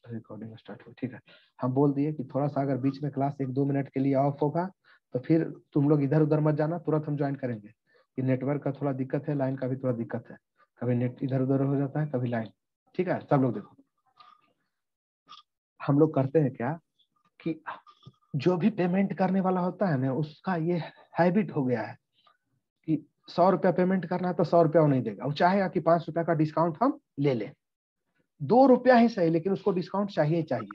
Recording start हो, ठीक है। हम बोल दिए कि थोड़ा सा अगर बीच में क्लास 1-2 मिनट के लिए ऑफ होगा तो फिर तुम लोग इधर उधर मत जाना, तुरंत हम ज्वाइन करेंगे। कि नेटवर्क का थोड़ा दिक्कत है, लाइन का भी थोड़ा दिक्कत है, कभी नेट इधर उधर हो जाता है, कभी लाइन, ठीक है। सब लोग देखो, हम लोग करते हैं क्या कि जो भी पेमेंट करने वाला होता है ना, उसका ये हैबिट हो गया है कि 100 रुपया पेमेंट करना है तो 100 रुपया वो नहीं देगा, वो चाहेगा कि 5 रुपया का डिस्काउंट हम ले लें, 2 रुपया ही सही, लेकिन उसको डिस्काउंट चाहिए चाहिए,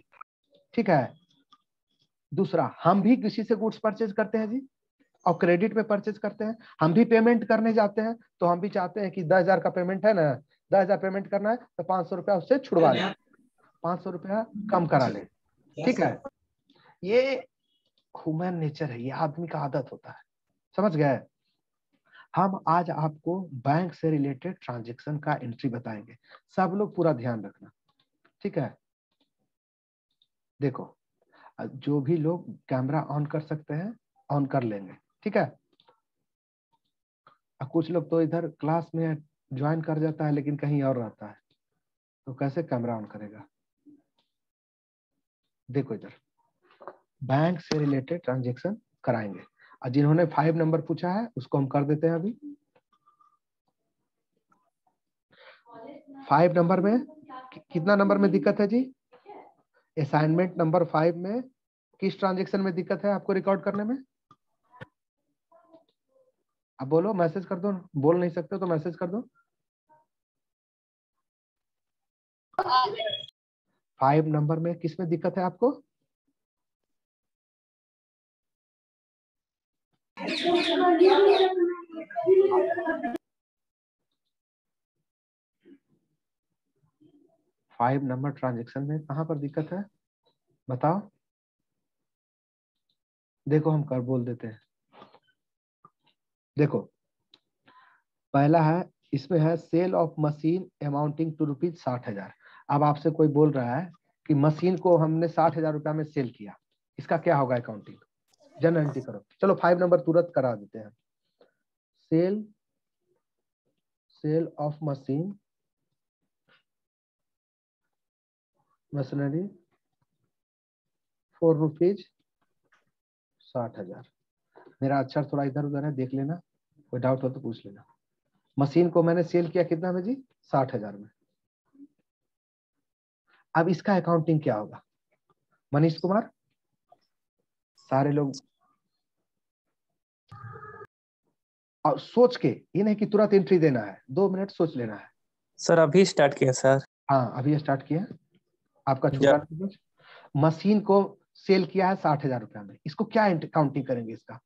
ठीक है। दूसरा, हम भी किसी से गुड्स परचेज करते हैं जी, और क्रेडिट में परचेज करते हैं, हम भी पेमेंट करने जाते हैं तो हम भी चाहते हैं कि 10,000 का पेमेंट है ना, 10,000 पेमेंट करना है तो 500 रुपया उससे छुड़वा ले, 500 रुपया कम करा ले, ठीक है। ये ह्यूमन नेचर है, ये आदमी का आदत होता है, समझ गए। हम आज आपको बैंक से रिलेटेड ट्रांजैक्शन का एंट्री बताएंगे, सब लोग पूरा ध्यान रखना, ठीक है। देखो, जो भी लोग कैमरा ऑन कर सकते हैं ऑन कर लेंगे, ठीक है। कुछ लोग तो इधर क्लास में ज्वाइन कर जाता है लेकिन कहीं और रहता है, तो कैसे कैमरा ऑन करेगा। देखो इधर बैंक से रिलेटेड ट्रांजैक्शन कराएंगे, और जिन्होंने 5 नंबर पूछा है उसको हम कर देते हैं अभी। 5 नंबर में कितना नंबर में दिक्कत है जी? असाइनमेंट नंबर 5 में किस ट्रांजैक्शन में दिक्कत है आपको रिकॉर्ड करने में? अब बोलो, मैसेज कर दो, बोल नहीं सकते तो मैसेज कर दो। 5 नंबर में किस में दिक्कत है आपको? फाइव नंबर ट्रांजैक्शन में कहां पर दिक्कत है बताओ। देखो हम कर बोल देते हैं। देखो पहला है, इसमें है sale of machine amounting to ₹60,000। अब आपसे कोई बोल रहा है कि मशीन को हमने 60,000 रुपया में सेल किया, इसका क्या होगा अकाउंटिंग? जनरल एंट्री करो। चलो 5 नंबर तुरंत करा देते हैं। Sale of machine machinery ₹60,000। मेरा अक्षर थोड़ा इधर उधर है, देख लेना, कोई डाउट हो तो पूछ लेना। मशीन को मैंने सेल किया कितना में जी? 60,000 में। अब इसका अकाउंटिंग क्या होगा मनीष कुमार? सारे लोग और सोच के, ये नहीं कि तुरंत एंट्री देना है, 2 मिनट सोच लेना है। सर अभी स्टार्ट किया सर। हाँ अभी स्टार्ट किया, आपका छूटा नहीं। मशीन को सेल किया है 60,000 रुपया में, इसको क्या काउंटिंग करेंगे इसका?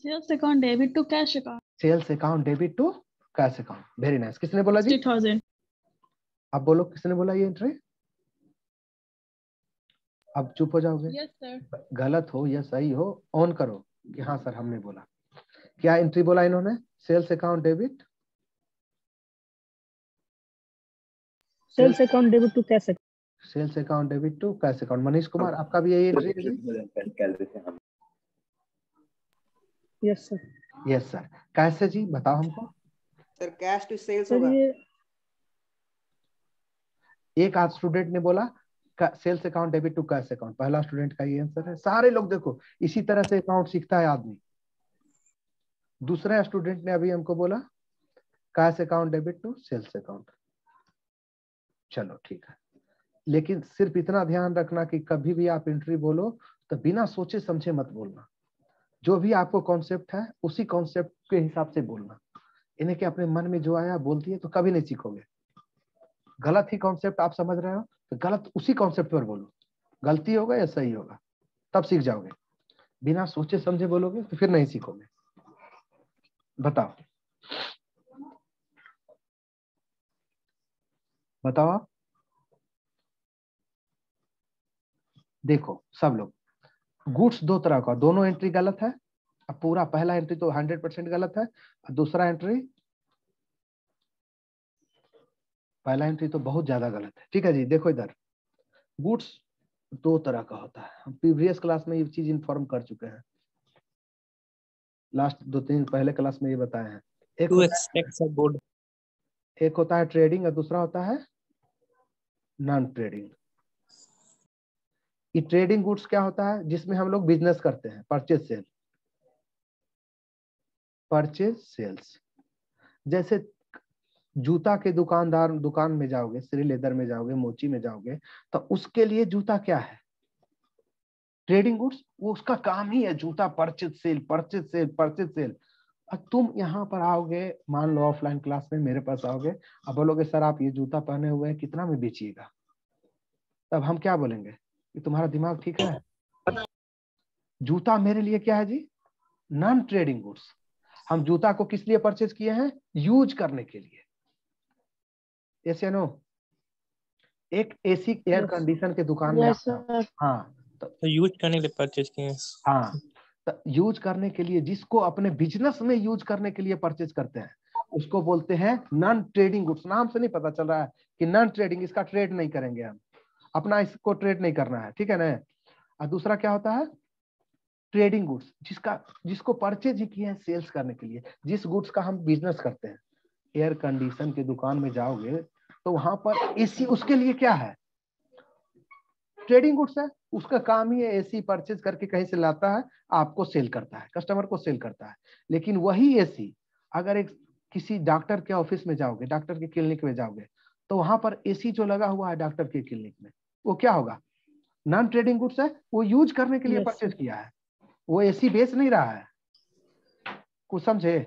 Sales account debit to cash account. Sales account debit to cash account. Very nice. किसने बोला जी? 60,000। अब बोलो किसने बोला ये एंट्री? अब चुप हो जाओगे? Yes sir. गलत हो या सही हो ऑन करो कि हाँ सर हमने बोला। क्या एंट्री बोला इन्होंने? Sales account debit, sales account debit to cash account. Sales account debit to cash account. Manish Kumar आपका भी यही एंट्री है? Yes sir. Yes sir. कैसे जी बताओ हमको? Sir cash to sales sir होगा। ये एक आध स्टूडेंट ने बोला sales account debit to cash account, पहला स्टूडेंट का ये आंसर है। सारे लोग देखो इसी तरह से अकाउंट सीखता है आदमी। दूसरा स्टूडेंट ने अभी हमको बोला cash account debit to sales account. चलो ठीक है, लेकिन सिर्फ इतना ध्यान रखना कि कभी भी आप एंट्री बोलो तो बिना सोचे समझे मत बोलना। जो भी आपको कॉन्सेप्ट है उसी कॉन्सेप्ट के हिसाब से बोलना। इन्हें कि अपने मन में जो आया बोल दिए तो कभी नहीं सीखोगे। गलत ही कॉन्सेप्ट आप समझ रहे हो तो गलत उसी कॉन्सेप्ट पर बोलो, गलती होगा या सही होगा तब सीख जाओगे। बिना सोचे समझे बोलोगे तो फिर नहीं सीखोगे। बताओ बताओ आप। देखो सब लोग, गुड्स 2 तरह का, दोनों एंट्री गलत है। अब पूरा पहला एंट्री तो 100% गलत है, दूसरा एंट्री, पहला एंट्री तो बहुत ज्यादा गलत है। ठीक है जी, देखो इधर गुड्स 2 तरह का होता है। हम प्रीवियस क्लास में ये चीज इन्फॉर्म कर चुके हैं, लास्ट 2-3 पहले क्लास में ये बताए हैं। एक होता है ट्रेडिंग और दूसरा होता है नॉन ट्रेडिंग। ये ट्रेडिंग गुड्स क्या होता है? जिसमें हम लोग बिजनेस करते हैं, परचेज सेल, परचेज सेल्स। जैसे जूता के दुकान में जाओगे, श्री लेदर में जाओगे, मोची में जाओगे, तो उसके लिए जूता क्या है? Trading goods. वो उसका काम ही है जूता purchase sale, purchase sale, purchase sale. और तुम यहाँ पर आओगे, मान लो ऑफलाइन क्लास में मेरे पास आओगे, अब बोलोगे सर आप ये जूता पहने हुए हैं, कितना में बेचिएगा? तब हम क्या बोलेंगे कि तुम्हारा दिमाग ठीक है? जूता मेरे लिए क्या है जी? Non trading goods. हम जूता को किस लिए परचेज किए हैं? यूज करने के लिए। यस या नो? एक एसी एयर Yes. कंडीशन के दुकान में Yes, आता हूं। sir. हाँ तो यूज करने के लिए परचेज किए हैं। हाँ, तो यूज करने के लिए, जिसको अपने बिजनेस में यूज करने के लिए परचेज करते हैं, उसको बोलते हैं नॉन ट्रेडिंग गुड्स। नाम से नहीं पता चल रहा है कि नॉन ट्रेडिंग, इसका ट्रेड नहीं करेंगे हम, अपना इसको ट्रेड नहीं करना है, ठीक है ना? और दूसरा क्या होता है? ट्रेडिंग गुड्स, जिसको परचेज ही किया है सेल्स करने के लिए, जिस गुड्स का हम बिजनेस करते हैं। एयर कंडीशन की दुकान में जाओगे तो वहां पर एसी उसके लिए क्या है? ट्रेडिंग गुड्स है। उसका काम ही है एसी परचेज करके कहीं से लाता है, आपको सेल करता है, कस्टमर को सेल करता है। लेकिन वही एसी अगर एक किसी डॉक्टर के ऑफिस में जाओगे, डॉक्टर के क्लिनिक में जाओगे, तो वहां पर एसी जो लगा हुआ है डॉक्टर के क्लिनिक में, वो क्या होगा? नॉन ट्रेडिंग गुड्स है। वो यूज करने के लिए Yes. परचेज किया है, वो एसी बेच नहीं रहा है। कुछ समझे?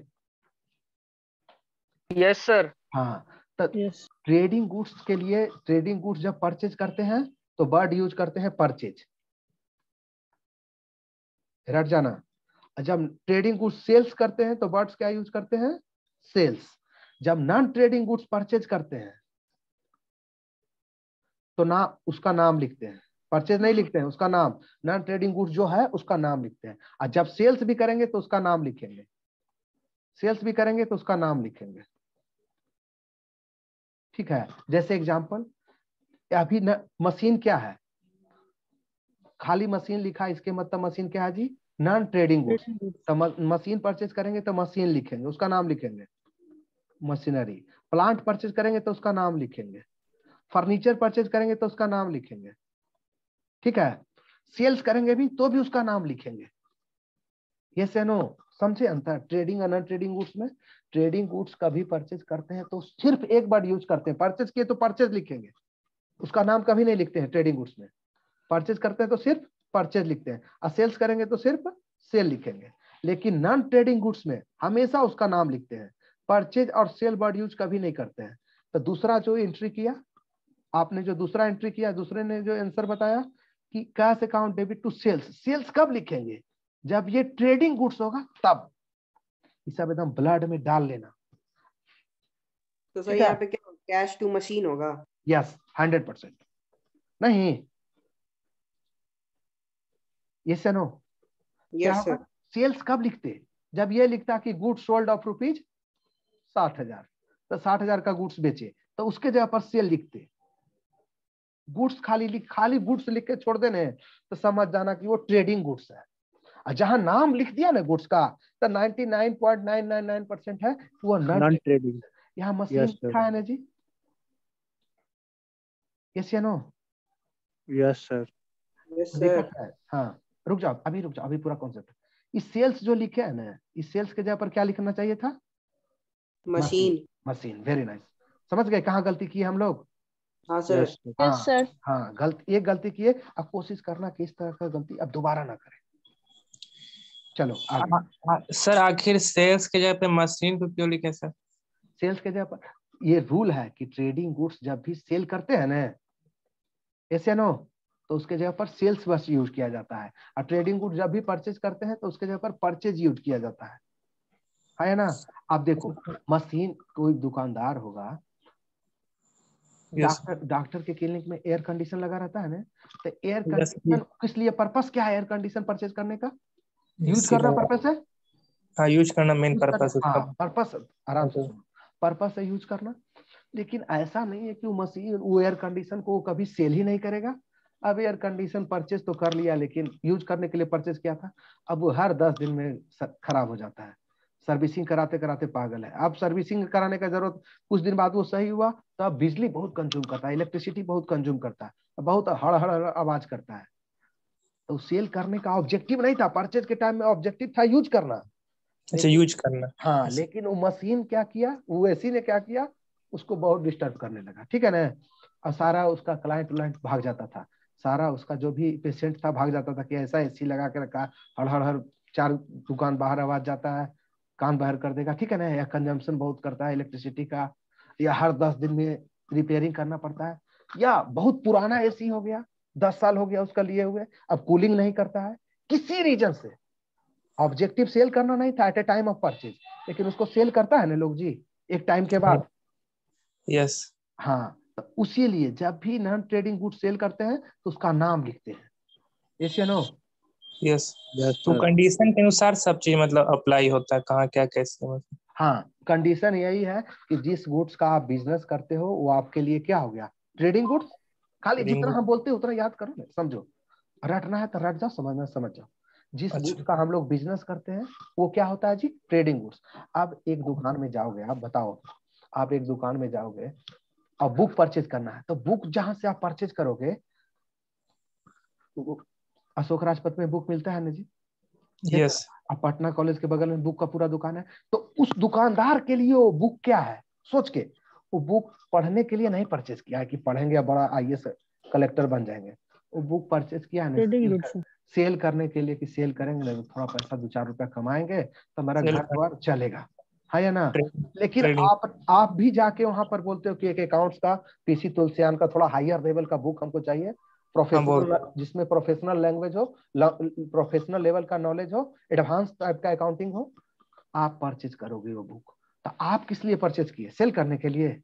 Yes sir. हाँ, तो Yes. ट्रेडिंग गुड्स के लिए, ट्रेडिंग गुड्स जब परचेज करते हैं तो वर्ड यूज करते हैं परचेज, रट जाना। जब ट्रेडिंग गुड्स सेल्स करते हैं तो वर्ड्स क्या यूज करते हैं? सेल्स। जब नॉन ट्रेडिंग गुड्स परचेज करते हैं तो ना उसका नाम लिखते हैं, परचेज नहीं लिखते हैं, उसका नाम। नॉन ट्रेडिंग गुड्स जो है उसका नाम लिखते हैं। और जब सेल्स भी करेंगे तो उसका नाम लिखेंगे, सेल्स भी करेंगे तो उसका नाम लिखेंगे, ठीक है? जैसे एग्जांपल, अभी मशीन क्या है? खाली मशीन लिखा, इसके मतलब मशीन क्या है जी? Non trading goods. Trading goods. तो मशीन परचेज करेंगे तो मशीन लिखेंगे, उसका नाम लिखेंगे मशीनरी। प्लांट परचेज करेंगे तो उसका नाम लिखेंगे। फर्नीचर परचेज करेंगे तो उसका नाम लिखेंगे, ठीक है? सेल्स करेंगे भी तो भी उसका नाम लिखेंगे। यस या नो? समझे अंतर ट्रेडिंग और नॉन ट्रेडिंग गुड्स में? ट्रेडिंग गुड्स कभी परचेज करते हैं तो सिर्फ एक बार यूज करते हैं, परचेज किए तो परचेज लिखेंगे, उसका नाम कभी नहीं लिखते हैं ट्रेडिंग गुड्स में। परचेज करते हैं तो सिर्फ परचेज लिखते हैं, और सेल्स करेंगे तो सिर्फ सेल लिखेंगे। लेकिन नॉन ट्रेडिंग गुड्स में हमेशा उसका नाम लिखते हैं, परचेज और सेल वर्ड यूज कभी नहीं करते हैं। तो दूसरा जो एंट्री किया आपने, जो दूसरा एंट्री किया, दूसरे ने जो आंसर बताया कि cash account debit to sales, sales कब लिखेंगे? जब ये ट्रेडिंग गुड्स होगा तब। ये सब एकदम ब्लड में डाल लेना, तो सर ठीक है? यहाँ पे क्या कैश टू मशीन होगा? यस, 100%। नहीं, यस या नो? क्या यस होगा? सर। सेल्स कब लिखते? जब ये लिखता कि गुड्स सोल्ड ऑफ रुपीज 60,000, तो 60,000 का गुड्स बेचे, तो उसके जगह पर सेल लिखते। गुड्स खाली गुड्स लिख के छोड़ देने तो समझ जाना कि वो ट्रेडिंग गुड्स है। और जहां नाम लिख दिया ना गुड्स का, तो 99.999% है वो नॉन ट्रेडिंग। यहाँ मशीन Yes, sir. लिखा है ना जी? यस या नो? Yes sir. यस देखा सर। है? हाँ, रुक जाओ, अभी पूरा कॉन्सेप्ट। इस सेल्स जो लिखे है ना, इस सेल्स के जगह पर क्या लिखना चाहिए था? मशीन। मशीन। Very nice. समझ गए कहाँ गलती की हम लोग? हाँ sir. Yes sir. Yes, sir. हाँ, एक गलती किए, अब कोशिश करना कि इस तरह का गलती अब दोबारा ना करें। चलो आगे। सर आखिर सेल्स के जगह पे मशीन को क्यों लिखे सर? सेल्स के जगह पर ये रूल है कि ट्रेडिंग गुड्स जब भी सेल करते हैं ना, ऐसे नो, तो उसके जगह पर सेल्स बस यूज किया जाता है। और ट्रेडिंग गुड्स जब भी परचेज करते हैं तो उसके जगह पर परचेज यूज किया जाता है ना? आप देखो, मशीन, कोई दुकानदार होगा, यस डॉक्टर के क्लिनिक में एयर कंडीशन लगा रहता है ना, तो एयर यस कंडीशन किस लिए, पर्पस क्या है एयर कंडीशन परचेज करने का? यूज करना पर्पस है। हाँ, यूज करना मेन पर्पस हाँ, उसका। पर्पस, आराम से सुनो, पर्पस है यूज करना। लेकिन ऐसा नहीं है कि वो मशीन, वो एयर कंडीशन को कभी सेल ही नहीं करेगा। अब एयर कंडीशन परचेज तो कर लिया, लेकिन यूज करने के लिए परचेज किया था, अब वो हर 10 दिन में खराब हो जाता है, सर्विसिंग कराते कराते पागल है। अब सर्विसिंग कराने का जरूरत, कुछ दिन बाद वो सही हुआ तो अब बिजली बहुत कंज्यूम करता है, इलेक्ट्रिसिटी बहुत कंज्यूम करता है, बहुत हड़ हड़ आवाज करता है। तो सेल करने का ऑब्जेक्टिव नहीं था, परचेज के टाइम में ऑब्जेक्टिव था यूज करना। अच्छा, यूज करना। हाँ, लेकिन वो मशीन क्या किया, वो एसी ने क्या किया, उसको बहुत डिस्टर्ब करने लगा, ठीक है ना। और सारा उसका क्लाइंट भाग जाता था, सारा उसका जो भी पेशेंट था भाग जाता था कि ऐसा एसी लगा के रखा, हड़ हड़ हड़ 4 दुकान बाहर आवाज जाता है, कान बाहर कर देगा, ठीक है ना। या कंजम्पशन बहुत करता है इलेक्ट्रिसिटी का, या हर 10 दिन में रिपेयरिंग करना पड़ता है, या बहुत पुराना एसी हो गया, 10 साल हो गया उसका लिए हुए, अब कूलिंग नहीं करता है, किसी रीजन से। ऑब्जेक्टिव सेल करना नहीं था at a time of purchase, लेकिन उसको सेल करता है ना लोग जी एक टाइम के बाद। यस। हाँ, तो उसी लिए जब भी नॉन ट्रेडिंग गुड सेल करते हैं तो उसका नाम लिखते हैं, यस या नो। यस। यस तो सर। कंडीशन के अनुसार सब चीज मतलब अप्लाई होता है, कहाँ क्या कैसे मतलब। हाँ, कंडीशन यही है कि जिस गुड्स का आप बिजनेस करते हो वो आपके लिए क्या हो गया, ट्रेडिंग गुड्स। खाली Trading जितना goods। हम बोलते हैं उतना याद करो ना, समझो। रटना है तो रट जाओ, समझना समझ जाओ। जिस अच्छा। गुड्स का हम लोग बिजनेस करते हैं वो क्या होता है जी, ट्रेडिंग गुड्स। अब एक दुकान में जाओगे, आप बताओ, आप एक दुकान में जाओगे और बुक परचेज करना है, तो बुक जहां से आप परचेज करोगे, अशोक राजपथ में बुक मिलता है ना जी, यस। अब पटना कॉलेज के बगल में बुक का पूरा दुकान है, तो उस दुकानदार के लिए वो बुक क्या है, सोच के। वो बुक पढ़ने के लिए नहीं परचेज किया है कि पढ़ेंगे बड़ा आईएएस कलेक्टर बन जाएंगे। वो बुक परचेज किया है ट्रेडिंग ना गुड्स। सेल करने के लिए, कि सेल करेंगे ना तो थोड़ा पैसा 2-4 रुपया कमाएंगे तो हमारा सेल घर द्वार चलेगा, है या ना। लेकिन ट्रेडिंग। आप भी जाके वहां पर बोलते हो कि एक अकाउंट्स का, पीसी तुलसियान का थोड़ा हायर लेवल का बुक हमको चाहिए, हाँ, बहुत। प्रोफेशनल, जिसमें प्रोफेशनल लैंग्वेज हो, प्रोफेशनल लेवल का नॉलेज हो, एडवांस टाइप का अकाउंटिंग हो, आप परचेज करोगे वो बुक। तो आप किस लिए परचेज किए, सेल करने के लिए।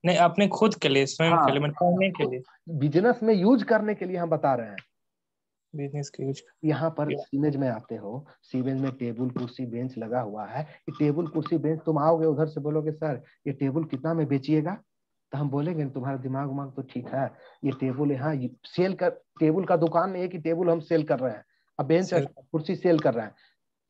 नहीं, अपने खुद के लिए, स्वयं के लिए, मतलब पढ़ने के लिए। बिजनेस में यूज करने के लिए हम बता रहे हैं। बिजनेस के यूज। यहाँ पर सीमेज में आते हो, सीमेज में टेबल कुर्सी बेंच लगा हुआ है, ये टेबल कुर्सी बेंच, तुम आओगे उधर से बोलोगे सर ये टेबल कितना में बेचिएगा, तो हम बोलेंगे तुम्हारा दिमाग उमाग तो ठीक है, ये टेबल यहाँ सेल कर, टेबल का दुकान नहीं है कि टेबल हम सेल कर रहे हैं, अब बेंच कुर्सी सेल कर रहे हैं,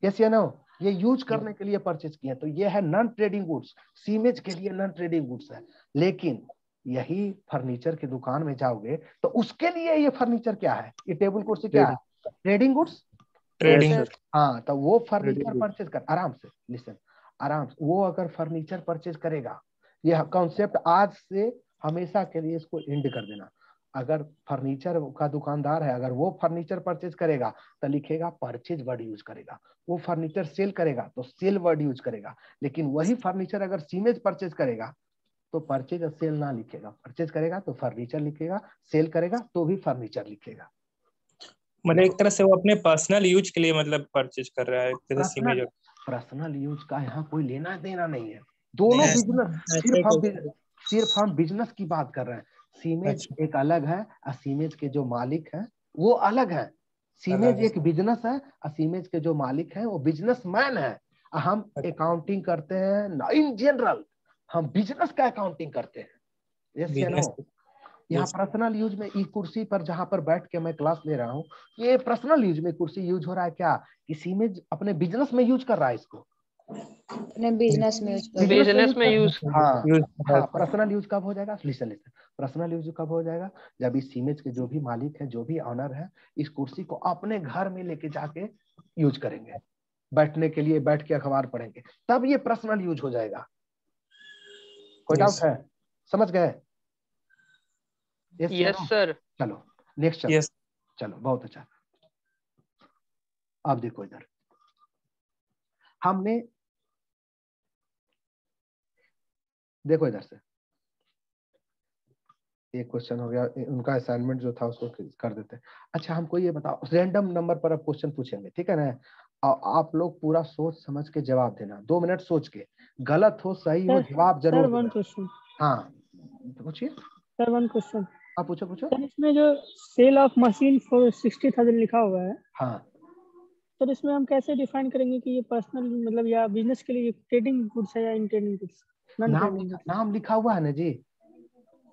यस या नो। ये यूज करने के लिए परचेज किया, तो ये है नॉन ट्रेडिंग गुड्स, सीमेज के लिए नॉन ट्रेडिंग गुड्स है। लेकिन यही फर्नीचर की दुकान में जाओगे तो उसके लिए ये फर्नीचर क्या है, ये टेबल कुर्सी क्या है, ट्रेडिंग गुड्स। ट्रेडिंग। हाँ, तो वो फर्नीचर Trading परचेज कर, आराम से लिसन, आराम से, वो अगर फर्नीचर परचेज करेगा, ये कॉन्सेप्ट आज से हमेशा के लिए इसको एंड कर देना। अगर फर्नीचर का दुकानदार है, अगर वो फर्नीचर परचेज करेगा तो लिखेगा परचेज वर्ड यूज करेगा, वो फर्नीचर सेल करेगा तो सेल वर्ड यूज करेगा। लेकिन वही फर्नीचर अगर सीमेज परचेज करेगा तो परचेज और सेल ना लिखेगा, परचेज करेगा तो फर्नीचर लिखेगा, सेल करेगा तो भी फर्नीचर लिखेगा। मतलब एक तरह से वो अपने पर्सनल यूज के लिए मतलब परचेज कर रहा है, एक तरह से सीमेज। पर्सनल यूज का यहाँ कोई लेना देना नहीं है, दोनों बिजनेस, सिर्फ हम बिजनेस की बात कर रहे हैं। सीमेज अच्छा। एक अलग है और सीमेज के जो मालिक हैं वो अलग है। सीमेज एक बिजनेस है और सीमेज के जो मालिक हैं वो बिजनेसमैन है। हम अकाउंटिंग करते हैं इन जनरल, हम बिजनेस का अकाउंटिंग करते हैं, यस या नो। यहाँ पर्सनल यूज में, ई कुर्सी पर जहां पर बैठ के मैं क्लास ले रहा हूँ, ये पर्सनल यूज में कुर्सी यूज हो रहा है क्या, किसी में अपने बिजनेस में यूज कर रहा है इसको, अपने बिजनेस में यूज कर बिजनेस में यूज। हाँ हाँ। पर्सनल यूज कब हो जाएगा, लिसन लिसन, पर्सनल यूज कब हो जाएगा, जब इस इमेज के जो भी मालिक है, जो भी ऑनर है, इस कुर्सी को अपने घर में लेके जाके यूज करेंगे, बैठने के लिए बैठ के अखबार पढ़ेंगे, तब ये पर्सनल यूज हो जाएगा। कोई डाउट है, समझ गए। Yes sir. चलो नेक्स्ट चलो। चलो बहुत अच्छा। अब देखो इधर, हमने, देखो इधर से एक क्वेश्चन हो गया, उनका असाइनमेंट जो था उसको कर देते हैं। अच्छा हमको ये बताओ, रैंडम नंबर पर अब क्वेश्चन पूछेंगे, ठीक है ना। आप लोग पूरा सोच समझ के जवाब देना, 2 मिनट सोच के, गलत हो सही हो जवाब जरूर वन देना। क्वेश्चन। हाँ पूछिए। Sir one question. आप पूछो पूछो। सर इसमें जो सेल ऑफ मशीन फॉर 60,000 लिखा हुआ है, हाँ सर इसमें हम कैसे डिफाइन करेंगे कि ये पर्सनल मतलब या बिजनेस के लिए ट्रेडिंग गुड्स है या in trading goods, non trading goods. नाम लिखा हुआ है ना जी।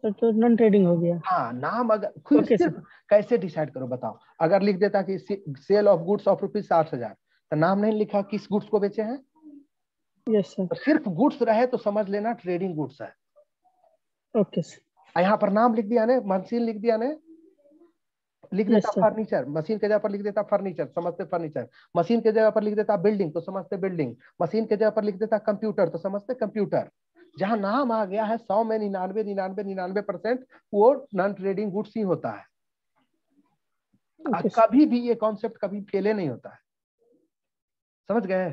सर तो नॉन ट्रेडिंग हो गया। हाँ नाम, अगर खुद ओके सिर्फ सर। कैसे डिसाइड करो बताओ। अगर लिख देता कि सेल ऑफ गुड्स ऑफ ₹60,000, तो नाम नहीं लिखा किस गुड्स को बेचे हैं, यस सर। तो सिर्फ गुड्स रहे तो समझ लेना ट्रेडिंग गुड्स है। Okay sir. यहाँ पर नाम लिख दिया ने, मशीन लिख दिया ने, लिख यस देता सर। फर्नीचर, मशीन के जगह पर लिख देता फर्नीचर, समझते फर्नीचर। मशीन के जगह पर लिख देता बिल्डिंग, तो समझते बिल्डिंग। मशीन के जगह पर लिख देता कंप्यूटर, तो समझते कंप्यूटर। जहां नाम आ गया है 100 में 99% वो नॉन ट्रेडिंग गुड्स ही होता है। Okay sir. कभी भी ये कॉन्सेप्ट कभी फेले नहीं होता है, समझ गए?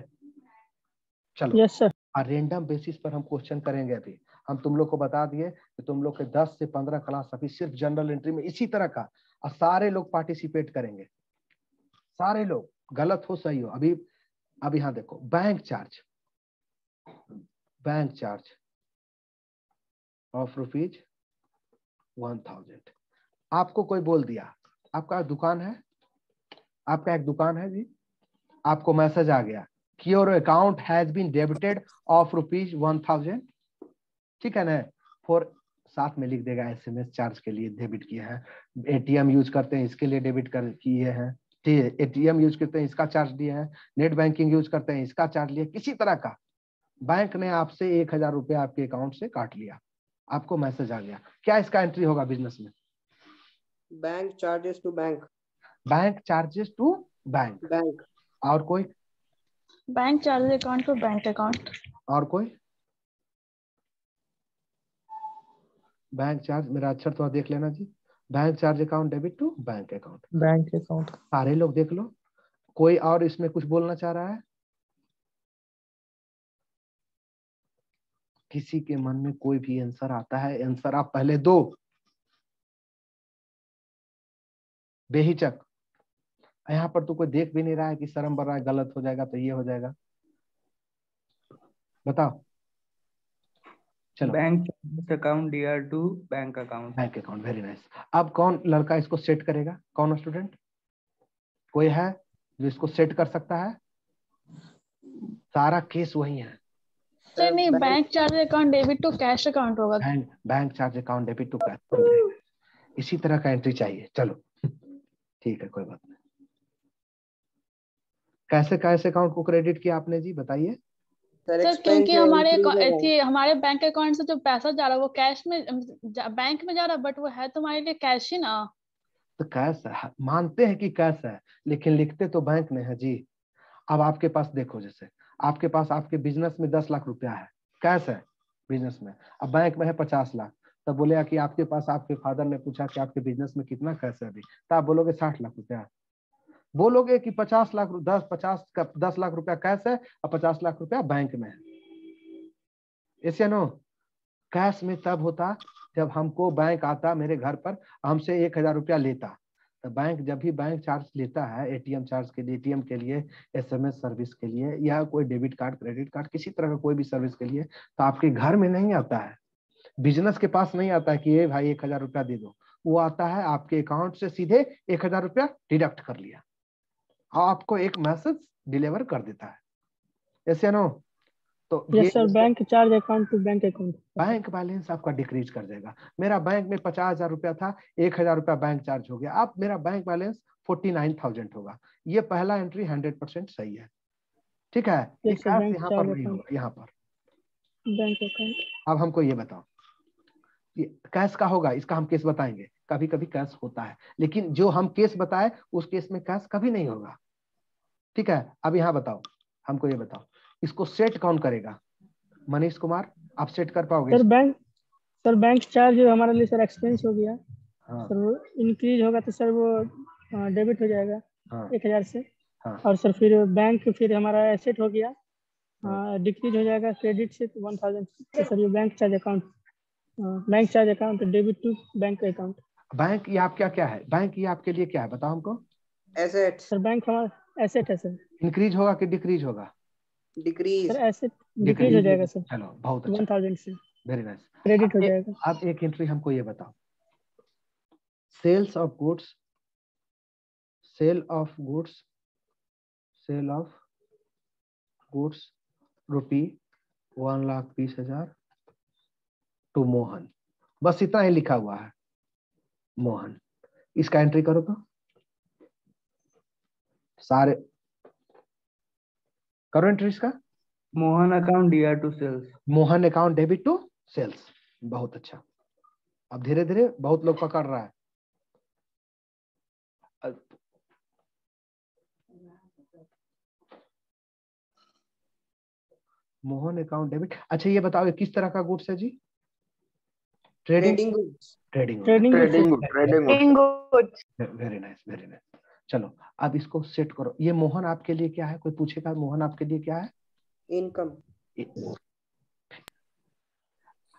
चलो, यस सर। रेंडम बेसिस पर हम क्वेश्चन करेंगे। अभी हम तुम लोग को बता दिए कि तुम लोग के 10 से 15 क्लास अभी सिर्फ जनरल एंट्री में इसी तरह का, और सारे लोग पार्टिसिपेट करेंगे, सारे लोग, गलत हो सही हो। अभी अब यहाँ देखो, बैंक चार्ज ऑफ ₹1000। आपको कोई बोल दिया, आपका दुकान है, आपका एक दुकान है जी, आपको मैसेज आ गया कि your account has been debited of ₹1000, ठीक है ना? फॉर, साथ में लिख देगा SMS चार्ज के लिए डेबिट किया है, ATM यूज करते हैं इसके लिए डेबिट कर किए हैं, ठीक है, ATM यूज करते हैं इसका चार्ज दिया है, नेट बैंकिंग यूज करते हैं इसका चार्ज लिया। किसी तरह का बैंक ने आपसे 1000 रुपया आपके अकाउंट से काट लिया, आपको मैसेज आ गया, क्या इसका एंट्री होगा बिजनेस में? Bank charges to bank. Bank charges to bank. Bank. और कोई? Bank charge account to bank account. और कोई? बैंक चार्ज, मेरा अक्षर थोड़ा देख लेना जी। Bank charge account debit to bank account. Bank account. सारे लोग देख लो, कोई और इसमें कुछ बोलना चाह रहा है? किसी के मन में कोई भी आंसर आता है, आंसर आप पहले दो, बेहिचक। यहाँ पर तो कोई देख भी नहीं रहा है कि शर्म बढ़ रहा है, गलत हो जाएगा तो ये हो जाएगा। बताओ, चलो। Bank account DR to bank account. Bank account, very nice. अब कौन लड़का इसको सेट करेगा? कौन स्टूडेंट? कोई है जो इसको सेट कर सकता है? सारा केस वही है। सर नहीं, bank charge account debit to cash account होगा। Bank charge account debit to cash, इसी तरह का एंट्री चाहिए। चलो ठीक है, कोई बात नहीं। कैसे कैसे अकाउंट को क्रेडिट किया आपने जी, बताइए। सर क्योंकि हमारे बैंक अकाउंट से जो पैसा जा रहा है वो कैश में बैंक में जा रहा है, बट वो है तुम्हारे लिए कैश ही ना। तो कैश है, मानते हैं कि कैश है, लेकिन लिखते तो बैंक में है जी। अब आपके पास देखो, जैसे आपके पास आपके बिजनेस में 10 लाख रुपया है, कैश है बिजनेस में, अब बैंक में है 50 लाख। तब बोले कि आपके पास, आपके फादर ने पूछा कि आपके बिजनेस में कितना कैश है अभी, तो आप बोलोगे 60 लाख रुपया। बोलोगे कि 50 लाख 10 लाख रुपया कैश है और 50 लाख रुपया बैंक में है। ऐसे नो, कैश में तब होता जब हमको बैंक आता मेरे घर पर, हमसे 1000 रुपया लेता। तो बैंक जब भी बैंक चार्ज लेता है, ATM चार्ज के लिए, ATM के लिए, SMS सर्विस के लिए, या कोई डेबिट कार्ड, क्रेडिट कार्ड, किसी तरह का कोई भी सर्विस के लिए, तो आपके घर में नहीं आता है, बिजनेस के पास नहीं आता है कि ये भाई 1000 रुपया दे दो। वो आता है आपके अकाउंट से सीधे 1000 रुपया डिडक्ट कर लिया, आपको एक मैसेज डिलीवर कर देता है। ऐसे नो, तो yes sir, bank charge account to bank account. Bank balance आपका डिक्रीज कर देगा। मेरा बैंक में 50,000 रुपया था, 1000 रुपया बैंक चार्ज हो गया, अब मेरा बैंक बैलेंस 49,000 होगा। ये पहला एंट्री 100% सही है, ठीक है। यस सर, बैंक यहाँ पर चार्ज नहीं अकाउंट होगा, यहाँ पर। Bank account. अब हमको ये बताओ, ये कैश का होगा, इसका हम केस बताएंगे। कभी कभी कैश होता है, लेकिन जो हम केस बताए उस केस में कैश कभी नहीं होगा, ठीक है। अब यहाँ बताओ, हमको ये बताओ, इसको सेट कौन करेगा? मनीष कुमार, आप सेट कर पाओगे? सर बैंक चार्ज हमारे लिए सर एक्सपेंस हो गया। हाँ। सर वो इंक्रीज होगा तो सर वो डेबिट हो जाएगा। हाँ। 1000 से। हाँ। और सर फिर बैंक फिर हमारा एसेट हो गया, डिक्रीज हो जाएगा क्रेडिट से 1000। तो सर ये bank charge account debit to bank account. Bank ये आपका क्या है? बैंक ये आपके लिए क्या है, बताओ हमको। एसेट। सर बैंक हमारा एसेट है सर। इंक्रीज होगा कि डिक्रीज होगा? डिक्रीज। सर एसेट डिक्रीज हो जाएगा सर। चलो बहुत अच्छा, 1000 से वेरी नाइस, क्रेडिट हो जाएगा। अब एक एंट्री हमको ये बताओ, sales of goods ₹1,20,000 to Mohan, बस इतना ही लिखा हुआ है, मोहन। इसका एंट्री करो तो, सारे करो एंट्री इसका। Mohan account DR to sales. Mohan account debit to sales. बहुत अच्छा, अब धीरे धीरे बहुत लोग पकड़ रहा है। Mohan account debit. अच्छा ये बताओ, ये किस तरह का गुड्स है जी? Trading trading goods. Trading trading goods. Very nice very nice. चलो अब इसको सेट करो। ये मोहन आपके लिए क्या है? कोई पूछेगा मोहन आपके लिए क्या है? इनकम।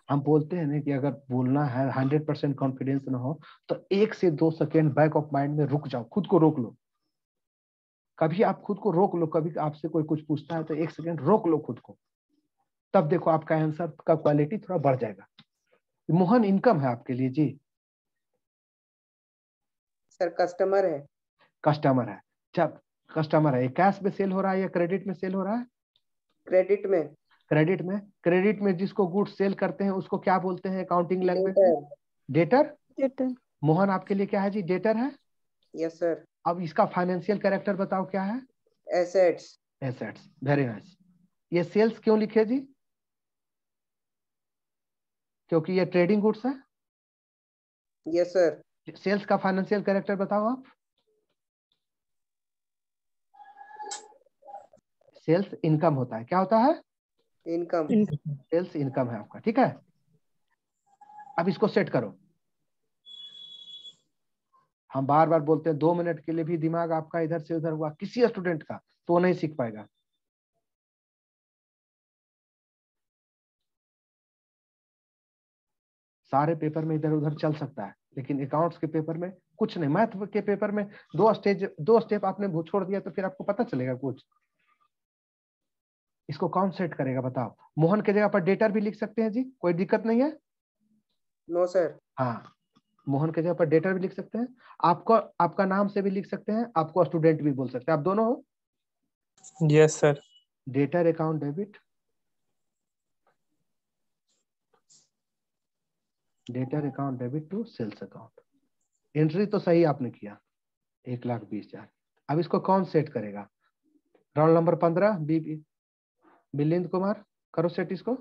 हम बोलते हैं ना कि अगर बोलना है 100% कॉन्फिडेंस ना हो तो 1 से 2 सेकेंड बैक ऑफ माइंड में रुक जाओ, खुद को रोक लो। कभी आप खुद को रोक लो, कभी आपसे कोई कुछ पूछता है तो 1 सेकेंड रोक लो खुद को, तब देखो आपका आंसर का क्वालिटी थोड़ा बढ़ जाएगा। मोहन इनकम है आपके लिए जी? सर कस्टमर है। कस्टमर है। जब कस्टमर है, कैश में सेल हो रहा है या क्रेडिट में सेल हो रहा है? क्रेडिट में। क्रेडिट में। क्रेडिट में जिसको गुड्स सेल करते हैं उसको क्या बोलते हैं अकाउंटिंग लैंग्वेज में? डेटर। मोहन आपके लिए क्या है जी? डेटर है। Yes sir. अब इसका फाइनेंशियल कैरेक्टर बताओ क्या है? एसेट्स। एसेट्स। Very nice. ये सेल्स क्यों लिखे जी? क्योंकि ये ट्रेडिंग गुड्स है। Yes sir. सेल्स का फाइनेंशियल कैरेक्टर बताओ आप। सेल्स इनकम होता है। क्या होता है? इनकम। सेल्स इनकम है आपका, ठीक है। अब इसको सेट करो। हम बार बार बोलते हैं 2 मिनट के लिए भी दिमाग आपका इधर से उधर हुआ किसी स्टूडेंट का तो वो नहीं सीख पाएगा। सारे पेपर में इधर उधर चल सकता है लेकिन अकाउंट्स के पेपर में कुछ नहीं। मैथ के पेपर में 2 स्टेप आपने छोड़ दिया तो फिर आपको पता चलेगा कुछ? इसको कौन सेट करेगा बताओ? मोहन के जगह पर डेटर भी लिख सकते हैं जी, कोई दिक्कत नहीं है। No sir. हाँ, मोहन के जगह पर डेटर भी लिख सकते हैं। आपको आपका नाम से भी लिख सकते हैं, आपको स्टूडेंट भी बोल सकते हैं, आप दोनों हो। Yes sir. Debtor account debit, debtor account debit to sales account. Entry तो सही आपने किया, 1,20,000। अब इसको कौन सेट करेगा? रोल नंबर 15 बिलिंद कुमार, करो सेट इसको।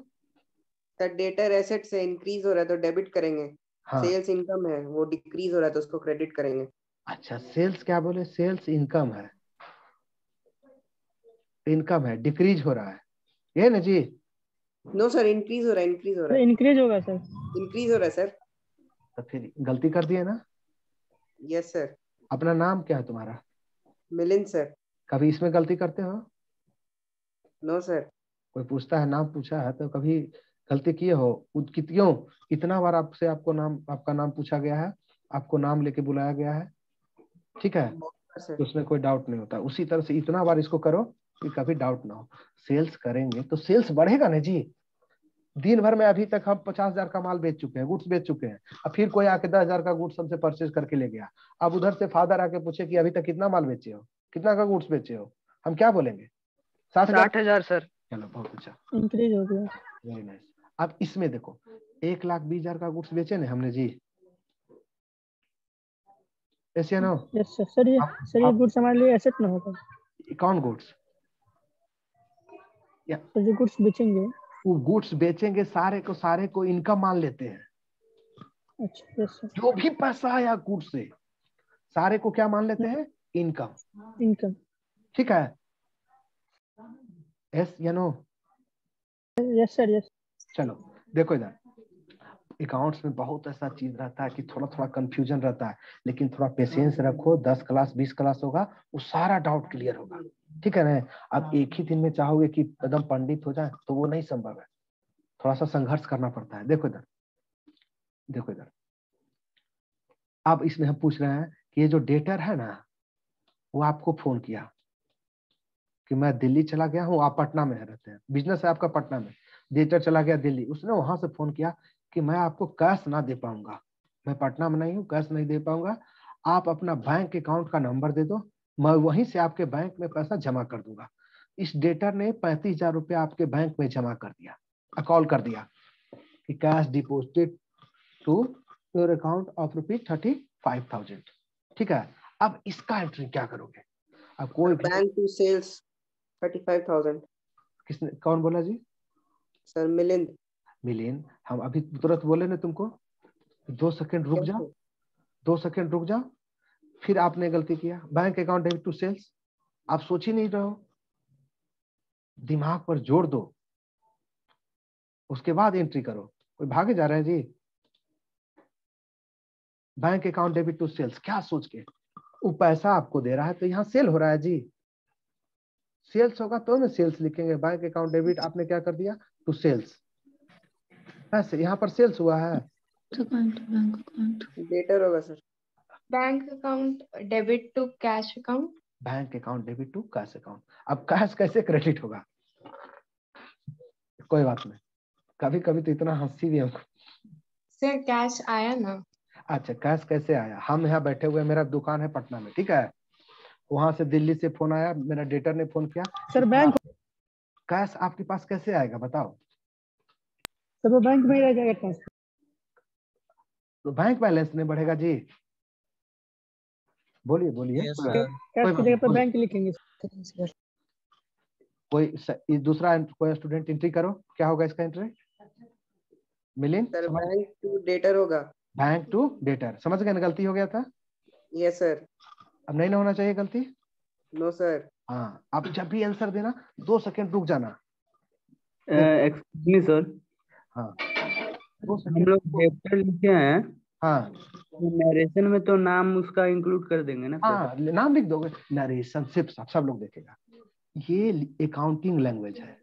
सर डेटर एसेट से इंक्रीज हो रहा है तो डेबिट करेंगे। हाँ। सेल्स इनकम है वो डिक्रीज हो रहा है तो उसको क्रेडिट करेंगे। अच्छा, सेल्स क्या बोले? सेल्स इनकम है, इनकम है, डिक्रीज हो रहा है, ये ना जी? नो सर, इंक्रीज हो रहा है। इंक्रीज हो रहा है। इंक्रीज होगा सर। इंक्रीज हो रहा है सर। तो फिर गलती कर दिए ना। Yes sir. अपना नाम क्या है तुम्हारा? मिलिंद सर। कभी इसमें गलती करते हो? No sir. कोई पूछता है नाम पूछा है तो कभी गलती किए हो? क्यों इतना बार आपसे आपका नाम पूछा गया है, आपको नाम लेके बुलाया गया है, ठीक है, तो उसमें कोई डाउट नहीं होता। उसी तरह से इतना बार इसको करो कि कभी डाउट ना हो। सेल्स करेंगे तो सेल्स बढ़ेगा ना जी। दिन भर में अभी तक हम 50,000 का माल बेच चुके हैं, गुड्स बेच चुके हैं। अब फिर कोई आके 10,000 का गुड्स हमसे परचेज करके ले गया। अब उधर से फादर आके पूछे कि अभी तक कितना माल बेचे हो, कितना का गुड्स बेचे हो, हम क्या बोलेंगे? 60,000 सर। चलो बहुत अच्छा, इंक्रीज हो गया। Very nice. अब इसमें देखो 1,20,000 का गुड्स बेचे ना हमने जी, ऐसे ना? Yes sir. सर ये गुड्स हमारे लिए एसेट ना होगा। कौन गुड्स? तो जो गुड्स बेचेंगे, वो गुड्स बेचेंगे सारे को इनकम मान लेते हैं। अच्छा यस सर। जो भी पैसा आया गुड्स से सारे को क्या मान लेते हैं? इनकम। इनकम। ठीक है, यस या नो? Yes sir yes. चलो देखो इधर, अकाउंट्स में बहुत ऐसा चीज रहता है कि थोड़ा थोड़ा कंफ्यूजन रहता है, लेकिन थोड़ा पेशेंस रखो। 10 क्लास 20 क्लास होगा, वो सारा डाउट क्लियर होगा, ठीक है ना? अब एक ही दिन में चाहोगे कि एकदम पंडित हो जाए तो वो नहीं संभव है, थोड़ा सा संघर्ष करना पड़ता है। देखो इधर, देखो इधर। अब इसमें हम पूछ रहे हैं कि ये जो डेटर है ना, वो आपको फोन किया कि मैं दिल्ली चला गया हूँ, आप पटना में रहते हैं, बिजनेस है आपका पटना में, डेटर चला गया दिल्ली, उसने वहां से फोन किया कि मैं आपको कैश ना दे पाऊंगा, मैं पटना में नहीं हूँ, कैश नहीं दे पाऊंगा, आप अपना बैंक अकाउंट का नंबर दे दो, मैं वहीं से आपके बैंक में पैसा जमा कर दूंगा। इस डेटर ने 35,000 रुपया आपके बैंक में जमा कर दिया, कॉल कर दिया कि cash deposited to your account of ₹35,000, ठीक है? अब इसका एंट्री क्या करोगे? अब कोई बैंक टू सेल्स 35,000। किसने, कौन बोला जी? सर मिलिंद। मिलिंद, हम अभी तुरंत बोले ना तुमको, 2 सेकंड रुक जाओ, 2 सेकंड रुक जाओ। फिर आपने गलती किया, bank account debit to sales. आप सोच ही नहीं रहे हो, दिमाग पर जोर दो, उसके बाद एंट्री करो। कोई भागे जा रहा है जी? Bank account debit to sales, क्या सोच के? वो पैसा आपको दे रहा है तो यहाँ सेल हो रहा है जी, सेल्स होगा तो ना सेल्स लिखेंगे। बैंक अकाउंट डेबिट आपने क्या कर दिया, टू सेल्स, पैसे यहाँ पर सेल्स हुआ है। डेटर होगा sir. Bank account debit to cash account. Bank account debit to cash account. अब कैश कैसे क्रेडिट होगा? कोई बात नहीं, कभी कभी तो इतना हंसी भी हमको। सर कैश आया ना। अच्छा, कैश कैसे आया? हम यहाँ बैठे हुए, मेरा दुकान है पटना में, ठीक है, वहां से दिल्ली से फोन आया, मेरा डेटर ने फोन किया सर बैंक, कैश आपके पास कैसे आएगा बताओ? सर वो बैंक में ही रह जाएगा ट्रांसफर। तो बैंक बैलेंस नहीं बढ़ेगा जी? बोलिए बोलिए। कैश की जगह पर बैंक लिखेंगे। कोई दूसरा कोई स्टूडेंट एंट्री करो, क्या होगा इसका entry? Milind, sir bank to debtor होगा। बैंक टू डेटर, समझ गए ना? गलती हो गया था। Yes sir. अब नहीं ना होना चाहिए गलती। No sir. हाँ, अब जब भी आंसर देना 2 सेकंड रुक जाना। एक्सक्यूज मी सर, हाँ, 2 हम सेकंड। लोग डेप्टर लिखे हैं, हाँ नरेशन में तो नाम उसका इंक्लूड कर देंगे ना सर? हाँ, नाम लिख दोगे, नरेशन सिर्फ सब लोग देखेगा। ये अकाउंटिंग लैंग्वेज है,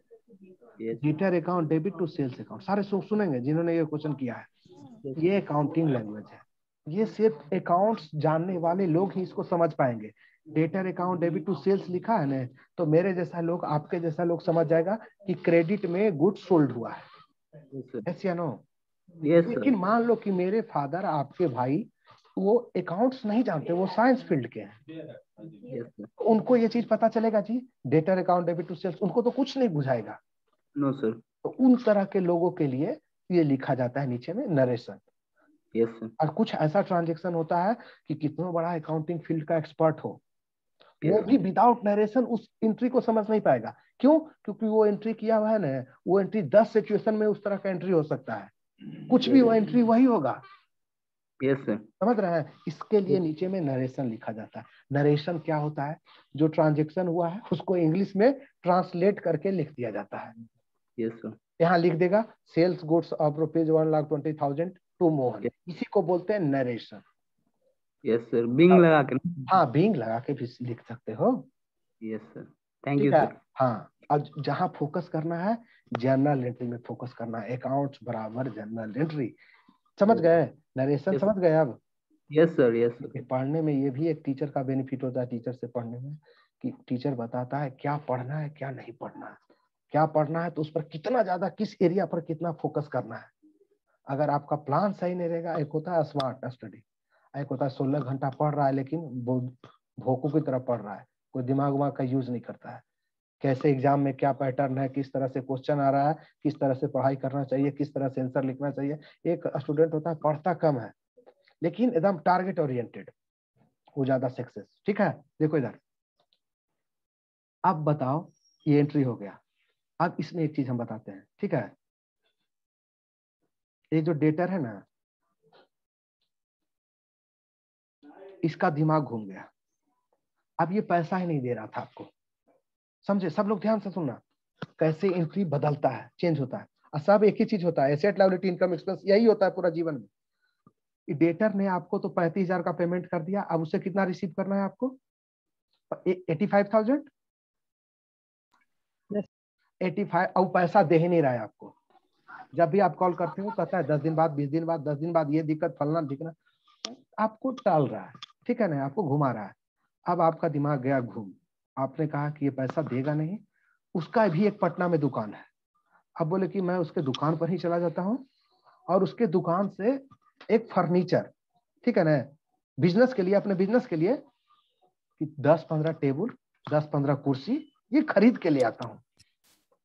debtor account debit to sales account, सारे सुनेंगे जिन्होंने ये क्वेश्चन किया है। ये अकाउंटिंग लैंग्वेज है, ये सिर्फ अकाउंट्स जानने वाले लोग ही इसको समझ पाएंगे। Debtor account debit to sales लिखा है ना, तो मेरे जैसा लोग, आपके जैसा लोग समझ जाएगा कि क्रेडिट में गुड्स सोल्ड हुआ है। यस या नो? लेकिन मान लो कि मेरे फादर, आपके भाई, वो अकाउंट्स नहीं जानते, वो साइंस फील्ड के हैं, उनको ये चीज पता चलेगा जी, debtor account debit to sales? उनको तो कुछ नहीं बुझाएगा। No sir. तो उन तरह के लोगों के लिए ये लिखा जाता है नीचे में नरेशन। Yes sir. और कुछ ऐसा ट्रांजेक्शन होता है कि कितना बड़ा अकाउंटिंग फील्ड का एक्सपर्ट हो, वो भी विदाउट नरेशन उस एंट्री को समझ नहीं पाएगा। क्यों? क्योंकि वो एंट्री किया हुआ है ना, वो एंट्री 10 सिचुएशन में उस तरह का एंट्री हो सकता है, कुछ भी वो एंट्री वही होगा। Yes sir. समझ रहे हैं? इसके लिए नीचे में नरेशन लिखा जाता है। नरेशन क्या होता है? जो ट्रांजेक्शन हुआ है उसको इंग्लिश में ट्रांसलेट करके लिख दिया जाता है। Yes sir. यहाँ लिख देगा sales goods of rupees 1,20,000 to Mohan, इसी को बोलते हैं नरेशन। यस सर, बिंग लगा के। हाँ, बिंग लगा के भी लिख सकते हो। Yes sir, thank you sir. हाँ, अब जहाँ फोकस करना है, जर्नल एंट्री में फोकस करना है। अकाउंट्स बराबर जर्नल एंट्री, समझ गए? नरेशन समझ गए अब? Yes sir. Yes sir. पढ़ने में ये भी एक टीचर का बेनिफिट होता है, टीचर से पढ़ने में, कि टीचर बताता है क्या पढ़ना है क्या नहीं पढ़ना है। क्या पढ़ना है तो उस पर कितना ज्यादा, किस एरिया पर कितना फोकस करना है। अगर आपका प्लान सही नहीं रहेगा, एक होता है स्मार्ट स्टडी, एक होता है 16 घंटा पढ़ रहा है लेकिन भोंकू की तरह पढ़ रहा है, कोई दिमाग उमाग का यूज नहीं करता है। कैसे एग्जाम में क्या पैटर्न है, किस तरह से क्वेश्चन आ रहा है, किस तरह से पढ़ाई करना चाहिए, किस तरह से आंसर लिखना चाहिए। एक स्टूडेंट होता है पढ़ता कम है लेकिन एकदम टारगेट ओरिएंटेड, वो ज्यादा सक्सेस। ठीक है, देखो इधर, अब बताओ, ये एंट्री हो गया। अब इसमें एक चीज हम बताते हैं, ठीक है? ये जो डेटर है ना, इसका दिमाग घूम गया। अब ये पैसा ही नहीं दे रहा था आपको, समझे? सब लोग ध्यान से सुनना, कैसे एंट्री बदलता है, चेंज होता है। और सब एक ही चीज होता है, एसेट लायबिलिटी इनकम एक्सपेंस, यही होता है पूरा जीवन में। डेटर ने आपको तो 35,000 का पेमेंट कर दिया, अब उसे कितना रिसीव करना है आपको? 85,000। 85, अब पैसा दे ही नहीं रहा है आपको। जब भी आप कॉल करते हो कहता है 10 दिन बाद, 20 दिन बाद, 10 दिन बाद, ये दिक्कत फलना दिखना, आपको टाल रहा है, ठीक है ना, आपको घुमा रहा है। अब आपका दिमाग गया घूम, आपने कहा कि ये पैसा देगा नहीं। उसका भी एक पटना में दुकान है, अब बोले कि मैं उसके दुकान पर ही चला जाता हूँ और उसके दुकान से एक फर्नीचर, ठीक है ना, बिजनेस के लिए, अपने बिजनेस के लिए 10-15 टेबल, 10-15 कुर्सी ये खरीद के ले आता हूँ,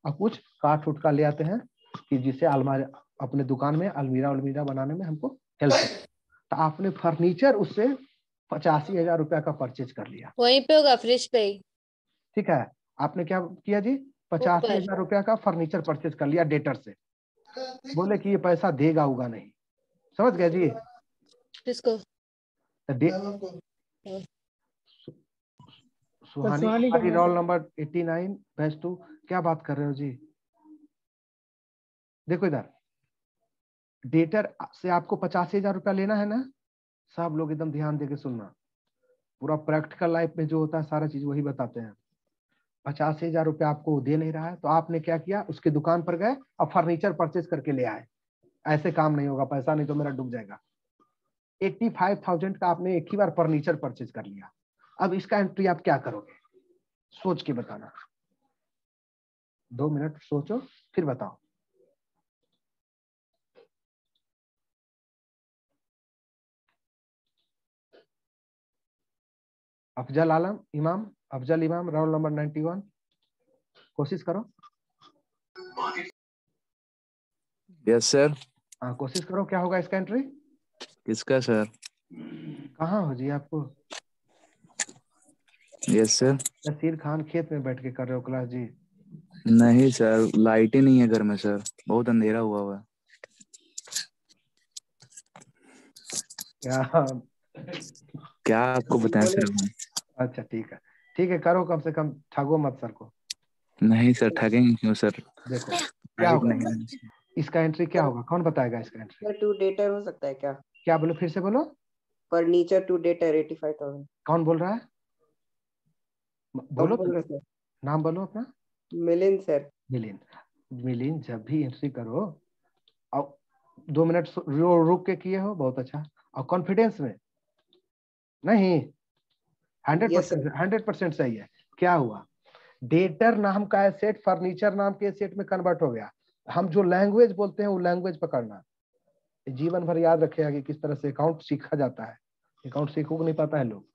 और कुछ काठ उठ का ले आते हैं कि जिसे अलमारी, अपने दुकान में अलमीरा बनाने में हमको हेल्प करे। तो आपने फर्नीचर उससे 85,000 रुपया का परचेज कर लिया, वहीं पे होगा, फ्रिज पे ही। ठीक है? आपने क्या किया जी? 85,000 रुपया का फर्नीचर परचेज कर लिया डेटर से, बोले कि ये पैसा देगा उगा नहीं, समझ गए जी? किसको? सुहानी हमारी रोल नंबर 89 बैच 2, क्या बात कर रहे हो जी? देखो इधर, डेटर से आपको 85,000 रुपया लेना है ना, सब लोग एकदम ध्यान देके सुनना, पूरा प्रैक्टिकल लाइफ में जो होता है सारा चीज वही बताते हैं। 85,000 रुपया आपको दे नहीं रहा है तो आपने क्या किया, उसके दुकान पर गए और फर्नीचर परचेज करके ले आए। ऐसे काम नहीं होगा, पैसा नहीं तो मेरा डूब जाएगा। 85,000 का आपने एक ही बार फर्नीचर परचेज कर लिया। अब इसका एंट्री आप क्या करोगे, सोच के बताना, 2 मिनट सोचो फिर बताओ। अफजल इमाम रोल नंबर 91, कोशिश करो। Yes sir. हाँ कोशिश करो, क्या होगा इसका एंट्री? किसका सर? कहाँ हो जी आपको? Yes sir. नसीर खान खेत में बैठ के कर रहे हो क्लास जी? नहीं सर, लाइट ही नहीं है घर में सर, बहुत अंधेरा हुआ है। क्या आपको बताएं सर? अच्छा ठीक है करो, कम से कम ठगो मत सर को। नहीं सर, ठगेंगे क्यों सर? देखो क्या होगा इसका एंट्री, क्या होगा, कौन बताएगा इसका एंट्री? टू डेटर हो सकता है क्या? क्या बोलो, फिर से बोलो। Furniture to debtor 85,000। कौन बोल रहा है? बोलो तो, नाम बोलो अपना। मिलिंद सर। मिलिंद जब भी एंट्री करो और 2 मिनट रुक के किए हो, बहुत अच्छा, और कॉन्फिडेंस में नहीं, 100% सही है। क्या हुआ, डेटर नाम का एसेट फर्नीचर नाम के एसेट में कन्वर्ट हो गया। हम जो लैंग्वेज बोलते हैं वो लैंग्वेज पकड़ना, जीवन भर याद रखेगा कि किस तरह से अकाउंट सीखा जाता है। अकाउंट सीखो को नहीं पाता है लोग,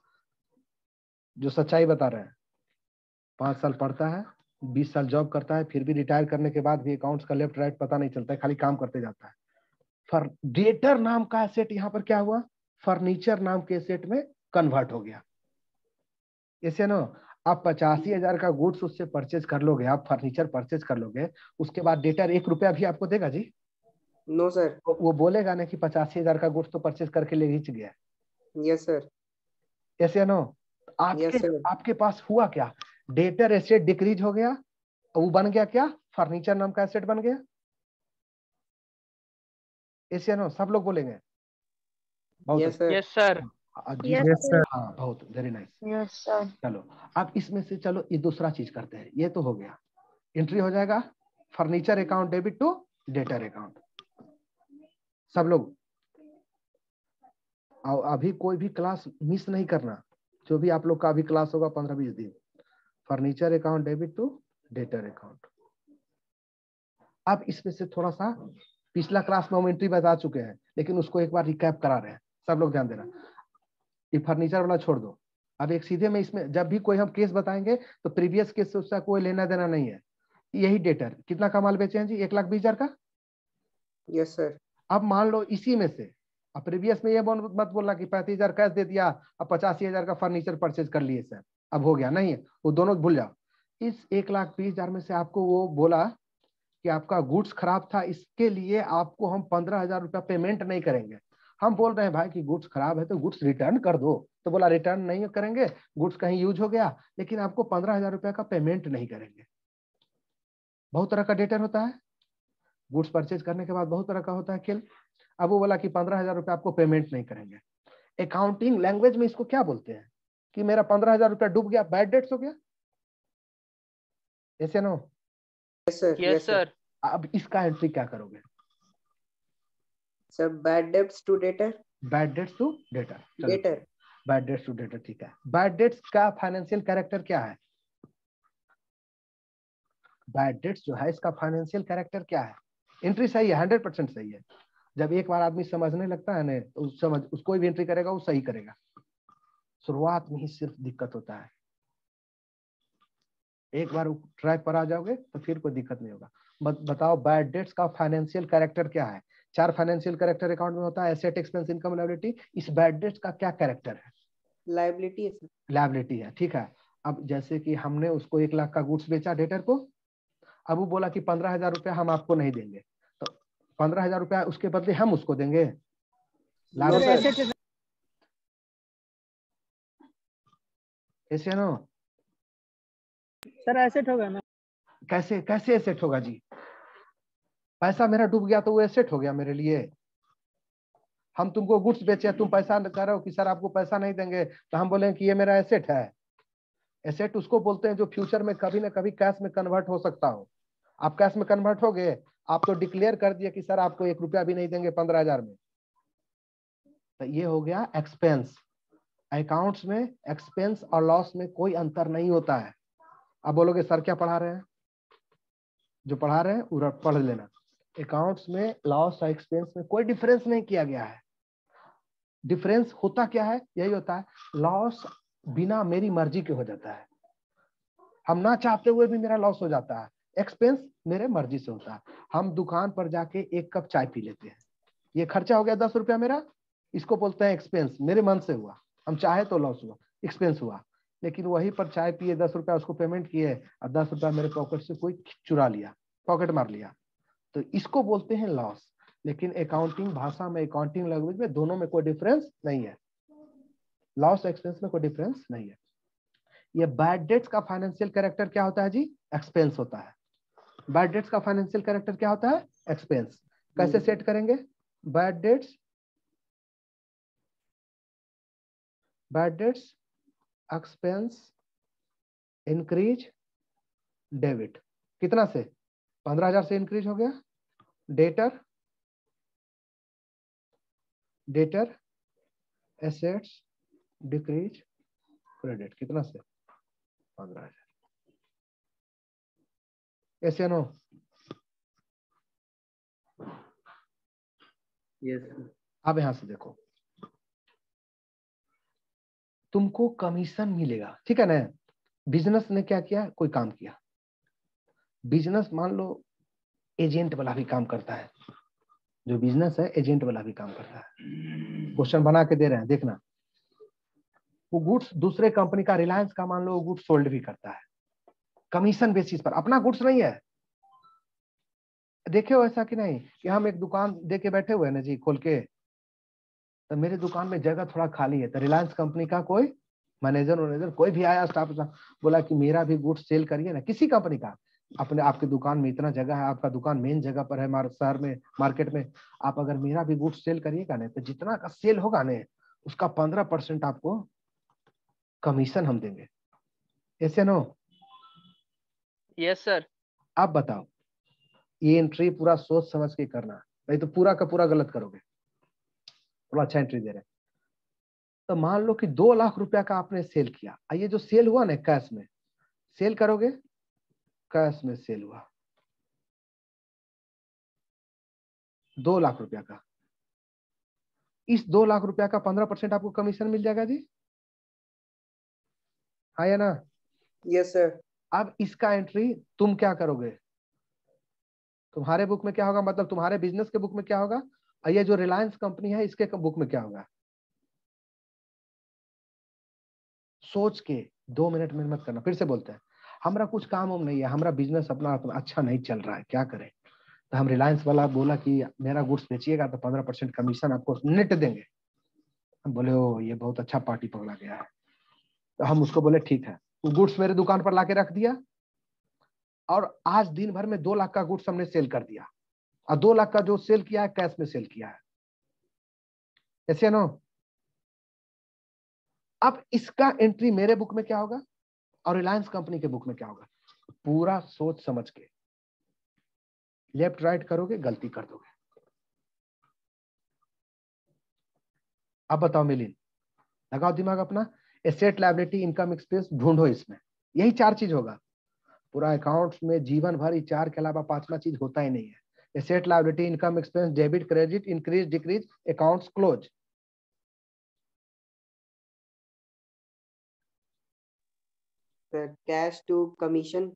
जो सच्चाई बता रहे हैं। 5 साल पढ़ता है, 20 साल जॉब करता है, फिर भी रिटायर करने के बाद भी अकाउंट्स का लेफ्ट राइट पता नहीं चलता है, खाली काम करते जाता है। डेटर नाम का एसेट यहाँ पर क्या हुआ, फर्नीचर नाम के एसेट में कन्वर्ट हो गया। ऐसे ना आप 85,000 का गुड्स उससे परचेज कर लोगे, आप फर्नीचर परचेज कर लोगे, उसके बाद डेटर 1 रुपया भी आपको देगा जी? No sir. वो बोलेगा ना कि 85,000 का गुड्स तो परचेज करके ले ही गया। Yes sir. ऐसे ना आपके पास हुआ क्या, डेटर एसेट डिक्रीज हो गया, वो बन गया क्या, फर्नीचर नाम का एसेट बन गया। ऐसे ना सब लोग बोलेंगे। Yes sir. हाँ बहुत वेरी नाइस। Yes sir. चलो अब इसमें से चलो ये दूसरा चीज करते हैं। ये तो हो गया, एंट्री हो जाएगा furniture account debit to debtor account. सब लोग अभी कोई भी क्लास मिस नहीं करना, जो भी आप लोग का अभी क्लास होगा 15-20 दिन, furniture account debit to debtor account. अब इसमें से थोड़ा सा पिछला क्लास में हम एंट्री बता चुके हैं, लेकिन उसको एक बार रिकैप करा रहे हैं, सब लोग ध्यान देना। ये फर्नीचर वाला छोड़ दो, अब एक सीधे में इसमें जब भी कोई हम केस बताएंगे तो प्रीवियस केस से उसका कोई लेना देना नहीं है। यही डेटर कितना का माल बेचे हैं जी? 1,20,000 का। Yes sir. अब मान लो इसी में से, अब प्रीवियस में ये मत बोलना कि 35,000 कैश दे दिया अब 85,000 का फर्नीचर परचेज कर लिए सर, अब हो गया, नहीं है, वो दोनों भूल जाओ। इस 1,20,000 में से आपको वो बोला कि आपका गुड्स खराब था, इसके लिए आपको हम 15,000 रुपया पेमेंट नहीं करेंगे। हम बोल रहे हैं भाई कि गुड्स खराब है तो गुड्स रिटर्न कर दो, तो बोला रिटर्न नहीं करेंगे, गुड्स कहीं यूज हो गया, लेकिन आपको 15,000 रुपया का पेमेंट नहीं करेंगे। बहुत तरह का डेटर होता है, गुड्स परचेज करने के बाद बहुत तरह का होता है खेल। अब वो बोला कि 15,000 रुपया आपको पेमेंट नहीं करेंगे। अकाउंटिंग लैंग्वेज में इसको क्या बोलते हैं कि मेरा 15,000 रुपया डूब गया, बैड डेट्स हो गया, ऐसे नो? Yes sir. अब इसका एंट्री क्या करोगे sir? Bad debts to debtor. Bad debts to debtor, bad debts to debtor, ठीक है। बैड डेट्स का फाइनेंशियल कैरेक्टर क्या है? बैड डेट्स जो है इसका फाइनेंशियल कैरेक्टर क्या है? एंट्री सही है, 100% सही है। जब एक बार आदमी समझने लगता है ना तो उसको भी एंट्री करेगा, वो सही करेगा। शुरुआत में ही सिर्फ दिक्कत होता है, एक बार ट्रैक पर आ जाओगे तो फिर कोई दिक्कत नहीं होगा। बताओ बैड डेट्स का फाइनेंशियल कैरेक्टर क्या है? 4 फाइनेंशियल कैरेक्टर अकाउंट में होता है, एसेट, एक्सपेंस, इनकम, लायबिलिटी। इस बैड डेट्स का क्या कैरेक्टर है? लायबिलिटी है। लायबिलिटी है, ठीक है। अब जैसे कि हमने उसको 1 लाख का गुड्स बेचा डेटर को, अब वो बोला कि 15,000 रुपया हम आपको नहीं देंगे, तो 15,000 रुपया उसके बदले हम उसको देंगे। लागू सर ऐसे ना सर एसेट होगा ना? कैसे कैसे एसेट होगा जी? पैसा मेरा डूब गया तो वो एसेट हो गया मेरे लिए। हम तुमको गुड्स बेचे, तुम पैसा कह रहे हो कि सर आपको पैसा नहीं देंगे, तो हम बोले कि ये मेरा एसेट है। एसेट उसको बोलते हैं जो फ्यूचर में कभी ना कभी कैश में कन्वर्ट हो सकता हो। आप कैश में कन्वर्ट हो गए, आप तो डिक्लेयर कर दिए कि सर आपको 1 रुपया भी नहीं देंगे 15,000 में, तो ये हो गया एक्सपेंस। अकाउंट्स में एक्सपेंस और लॉस में कोई अंतर नहीं होता है। अब बोलोगे सर क्या पढ़ा रहे हैं? जो पढ़ा रहे हैं पूरा पढ़ लेना। अकाउंट्स में लॉस और एक्सपेंस में कोई डिफरेंस नहीं किया गया है। डिफरेंस होता क्या है? यही होता है, लॉस बिना मेरी मर्जी के हो जाता है, हम ना चाहते हुए भी मेरा लॉस हो जाता है। एक्सपेंस मेरे मर्जी से होता है। हम दुकान पर जाके 1 कप चाय पी लेते हैं, ये खर्चा हो गया 10 रुपया मेरा, इसको बोलते हैं एक्सपेंस, मेरे मन से हुआ, हम चाहे तो लॉस हुआ, एक्सपेंस हुआ। लेकिन वहीं पर चाय पिए, 10 रुपया उसको पेमेंट किए और 10 रुपया मेरे पॉकेट से कोई चुरा लिया, पॉकेट मार लिया, तो इसको बोलते हैं लॉस। लेकिन अकाउंटिंग भाषा में, अकाउंटिंग लैंग्वेज में दोनों में कोई डिफरेंस नहीं है। लॉस एक्सपेंस में कोई डिफरेंस नहीं है। ये बैड डेट्स का फाइनेंशियल कैरेक्टर क्या होता है जी? एक्सपेंस होता है। बैड डेट्स का फाइनेंशियल कैरेक्टर क्या होता है? एक्सपेंस। कैसे सेट करेंगे? Bad debts expense increase debit. कितना से? 15,000 से इंक्रीज हो गया। Debtor assets decrease credit. कितना से? 15,000। ऐसे नो? यस। अब यहां से देखो, तुमको कमीशन मिलेगा, ठीक है ना? बिजनेस ने क्या किया? कोई काम किया। बिजनेस मान लो एजेंट वाला भी काम करता है, जो बिजनेस है एजेंट वाला भी काम करता है। क्वेश्चन बना के दे रहे हैं, देखना। वो गुड्स दूसरे कंपनी का, रिलायंस का मान लो, वो गुड्स सोल्ड भी करता है कमीशन बेसिस पर, अपना गुड्स नहीं है। देखे हो ऐसा कि नहीं कि हम एक दुकान दे के बैठे हुए हैं ना जी, खोल के, तो मेरे दुकान में जगह थोड़ा खाली है, तो रिलायंस कंपनी का कोई मैनेजर कोई भी आया, स्टाफ बोला कि मेरा भी गुड्स सेल करिए ना, किसी कंपनी का, अपने आपके दुकान में इतना जगह है, आपका दुकान मेन जगह पर है शहर में, मार्केट में, आप अगर मेरा भी गुड्स सेल करिएगा ना, तो जितना का सेल होगा ना उसका 15% आपको कमीशन हम देंगे। ऐसे नो? Yes sir. आप बताओ, ये एंट्री पूरा सोच समझ के करना, नहीं तो पूरा का पूरा गलत करोगे। थोड़ा अच्छा एंट्री दे रहे हैं। तो मान लो कि 2 लाख रुपया का आपने सेल किया, ये जो सेल हुआ ना कैश में, सेल करोगे, कैश में सेल हुआ 2 लाख रुपया का, इस 2 लाख रुपया का 15% आपको कमीशन मिल जाएगा जी, हाँ या ना? Yes sir. अब इसका एंट्री तुम क्या करोगे? तुम्हारे बुक में क्या होगा, मतलब तुम्हारे बिजनेस के बुक में क्या होगा, और ये जो रिलायंस कंपनी है इसके बुक में क्या होगा? सोच के 2 मिनट में मत करना। फिर से बोलते हैं, हमारा कुछ काम उम नहीं है, हमारा बिजनेस अपना अच्छा नहीं चल रहा है, क्या करें? तो हम रिलायंस वाला बोला कि मेरा गुड्स बेचिएगा तो 15% कमीशन आपको नेट देंगे। हम बोले ओ ये बहुत अच्छा पार्टी पकड़ा गया है, तो हम उसको बोले ठीक है। वो गुड्स मेरे दुकान पर लाके रख दिया, और आज दिन भर में 2 लाख का गुड्स हमने सेल कर दिया, और 2 लाख का जो सेल किया है कैश में सेल किया है। ऐसे नो? अब इसका एंट्री मेरे बुक में क्या होगा और रिलायंस कंपनी के बुक में क्या होगा? पूरा सोच समझ के, लेफ्ट राइट करोगे गलती कर दोगे। अब बताओ मिलिन, लगाओ दिमाग अपना। एसेट, लायबिलिटी, इनकम, एक्सपेंस ढूंढो, इसमें यही 4 चीज होगा। पूरा अकाउंट्स में जीवन भर ये 4 के अलावा 5वां चीज होता ही नहीं है। Asset, liability, income, expense, debit, credit, increase, decrease, accounts close. Cash to commission,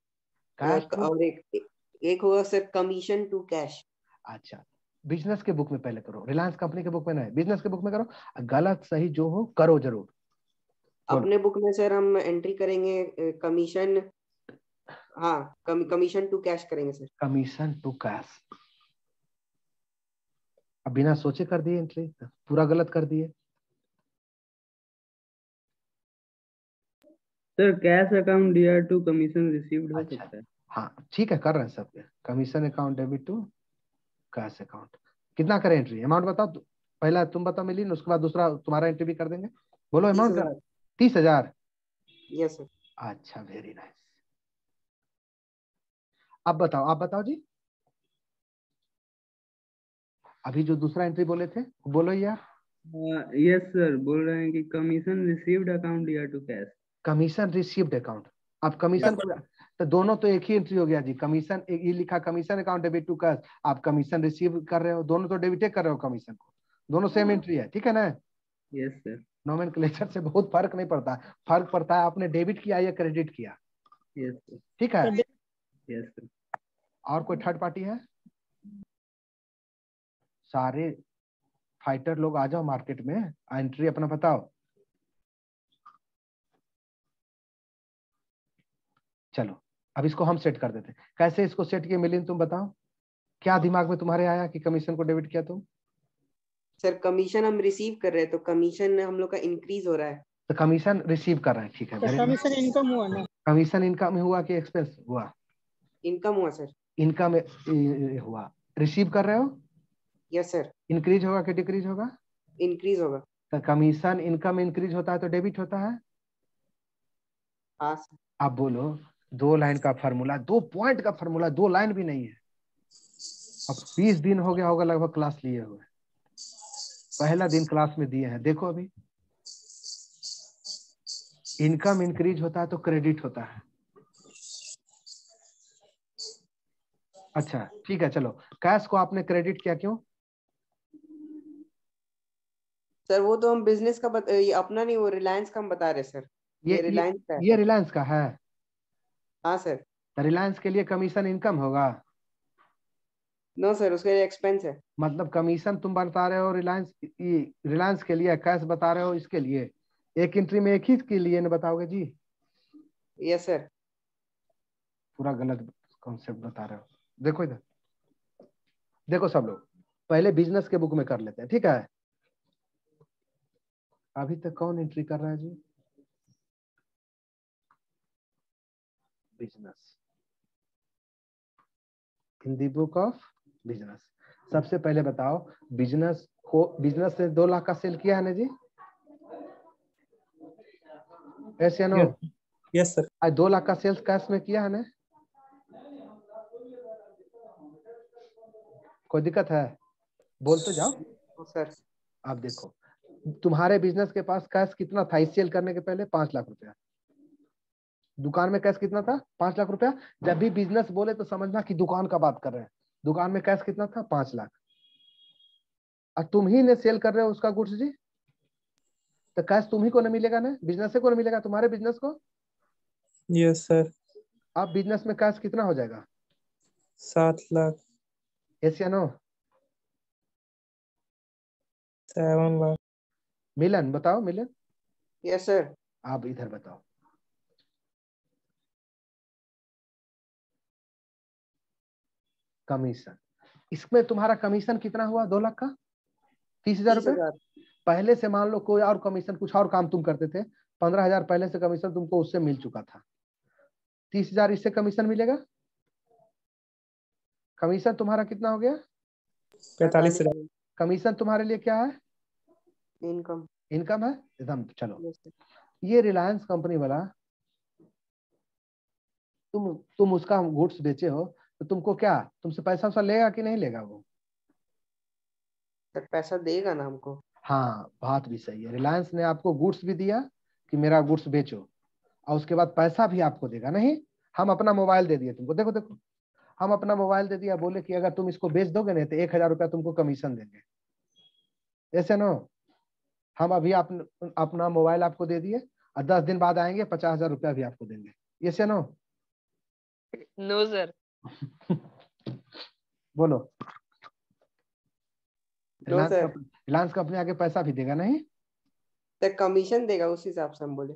cash to, और एक होगा सर कमीशन टू कैश। अच्छा, बिजनेस के बुक में पहले करो, रिलायंस कंपनी के बुक में नहीं, बिजनेस के बुक में करो। गलत सही जो हो करो जरूर। अपने बुक में सर हम एंट्री करेंगे कमीशन हाँ, कमीशन टू कैश करेंगे सर। कमीशन टू कैश, अब बिना सोचे कर दिए एंट्री, पूरा गलत कर दिए। Sir cash account dear to commission received हो अच्छा, सकता है। हाँ ठीक है, कर रहे हैं सब। Commission account debit to cash account, कितना करें एंट्री? अमाउंट बताओ, पहला तुम बताओ मिलियन, उसके बाद दूसरा तुम्हारा एंट्री भी कर देंगे। बोलो अमाउंट का। 30,000। Yes sir. अच्छा, वेरी नाइस। अब बताओ, आप बताओ जी, अभी जो दूसरा एंट्री बोले थे बोलो यार। यस सर, बोल रहे हैं कि commission received account dear to cash. Commission received account, अब कमीशन को तो दोनों तो एक ही एंट्री हो गया जी। कमीशन एक ये लिखा, commission account debit to cash, आप कमीशन रिसीव कर रहे हो, दोनों तो डेबिट कर रहे हो कमीशन को, दोनों सेम एंट्री है, ठीक है ना? Yes sir. नोमेनक्लेचर से बहुत फर्क नहीं पड़ता, फर्क पड़ता है आपने डेबिट किया या क्रेडिट किया। Yes sir. ठीक है। Yes sir. और कोई थर्ड पार्टी है? सारे फाइटर लोग आ जाओ मार्केट में, एंट्री अपना बताओ। चलो अब इसको हम सेट कर देते हैं। कैसे इसको सेट किए मिलियन, तुम बताओ, क्या दिमाग में तुम्हारे आया कि कमीशन को डेबिट किया तुम? सर कमीशन हम रिसीव कर रहे हैं तो कमीशन हम लोग का इंक्रीज हो रहा है। तो कमीशन रिसीव कर रहे हैं, ठीक है। कमीशन इनकम हुआ ना? कमीशन इनकम हुआ कि एक्सपेंस हुआ? इनकम हुआ सर। इनकम हुआ। रिसीव कर रहे हो? Yes sir. इंक्रीज होगा कि डिक्रीज होगा? इंक्रीज होगा। तो कमीशन इनकम इंक्रीज होता है तो डेबिट होता है। हाँ सर। आप बोलो, 2 लाइन का फार्मूला, 2 पॉइंट का फार्मूला, 2 लाइन भी नहीं है। अब 20 दिन हो गया होगा लगभग क्लास लिए हुए, पहला दिन क्लास में दिए हैं। देखो अभी इनकम इंक्रीज होता है तो क्रेडिट होता है। अच्छा ठीक है, चलो कैश को आपने क्रेडिट किया, क्यों? सर वो तो हम बिजनेस का ये अपना नहीं, वो रिलायंस का हम बता रहे सर। ये रिलायंस का है। ये रिलायंस का है। हाँ सर। तो रिलायंस के लिए कमीशन इनकम होगा? नो सर, उसके लिए एक्सपेंस है। मतलब कमीशन तुम बता रहे हो रिलायंस के लिए, कैश बता रहे हो इसके लिए। एक एंट्री में एक ही के लिए न बताओगे जी? Yes sir. पूरा गलत कॉन्सेप्ट बता रहे हो। देखो इधर, देखो सब लोग पहले बिजनेस के बुक में कर लेते हैं, ठीक है? अभी तक कौन एंट्री कर रहा है जी? Business, in the book of business. सबसे पहले बताओ, बिजनेस से 2 लाख का सेल किया है ना जी? यस या नो? Yes sir. आज 2 लाख का सेल्स कैश में किया है ना? कोई दिक्कत है? बोल तो जाओ सर। आप देखो, तुम्हारे बिजनेस के पास कैश कितना था इस सेल करने के पहले? 5 लाख रुपया। दुकान में कैश कितना था? 5 लाख रुपया। जब भी बिजनेस बोले तो समझना कि दुकान का बात कर रहे हैं। दुकान में कैश कितना था? 5 लाख। और तुम ही ने सेल कर रहे हो उसका गुड्स जी, तो कैश तुम ही को न मिलेगा ना, बिजनेस को न मिलेगा, तुम्हारे बिजनेस को। Yes sir. अब बिजनेस में कैश कितना हो जाएगा? 7 लाख। यस या नो? 7 लाख। मिलन बताओ, मिलन। Yes sir. आप इधर बताओ, कमीशन, इसमें तुम्हारा कमीशन कितना हुआ? 2 लाख का 30,000 रुपए। पहले से मान लो कोई और कमीशन, कुछ और काम तुम करते थे, 15,000 पहले से कमीशन तुमको उससे मिल चुका था, 30,000 इससे कमीशन मिलेगा। कमीशन तुम्हारा कितना हो गया? 45,000। कमीशन तुम्हारे लिए क्या है? इनकम। इनकम है एकदम। चलो ये रिलायंस कंपनी वाला, तुम उसका गुड्स बेचे हो तो तुमको क्या, तुमसे पैसा वैसा लेगा कि नहीं लेगा वो? सर पैसा देगा ना हमको। हाँ, बात भी सही है। रिलायंस ने आपको गुड्स भी दिया कि मेरा गुड्स बेचो, और उसके बाद पैसा भी आपको देगा। नहीं, हम अपना मोबाइल दे दिए तुमको, देखो देखो, हम अपना मोबाइल दे दिया, बोले कि अगर तुम इसको बेच दोगे नहीं तो 1,000 रुपया तुमको कमीशन देंगे। ऐसे नो, हम अभी अपना मोबाइल आपको दे दिए और 10 दिन बाद आएंगे 50,000 रुपया भी आपको देंगे। ऐसे नो? No sir. बोलो। No sir. रिलायंस कंपनी आगे पैसा भी देगा नहीं? सर कमीशन देगा, उस हिसाब से हम बोले।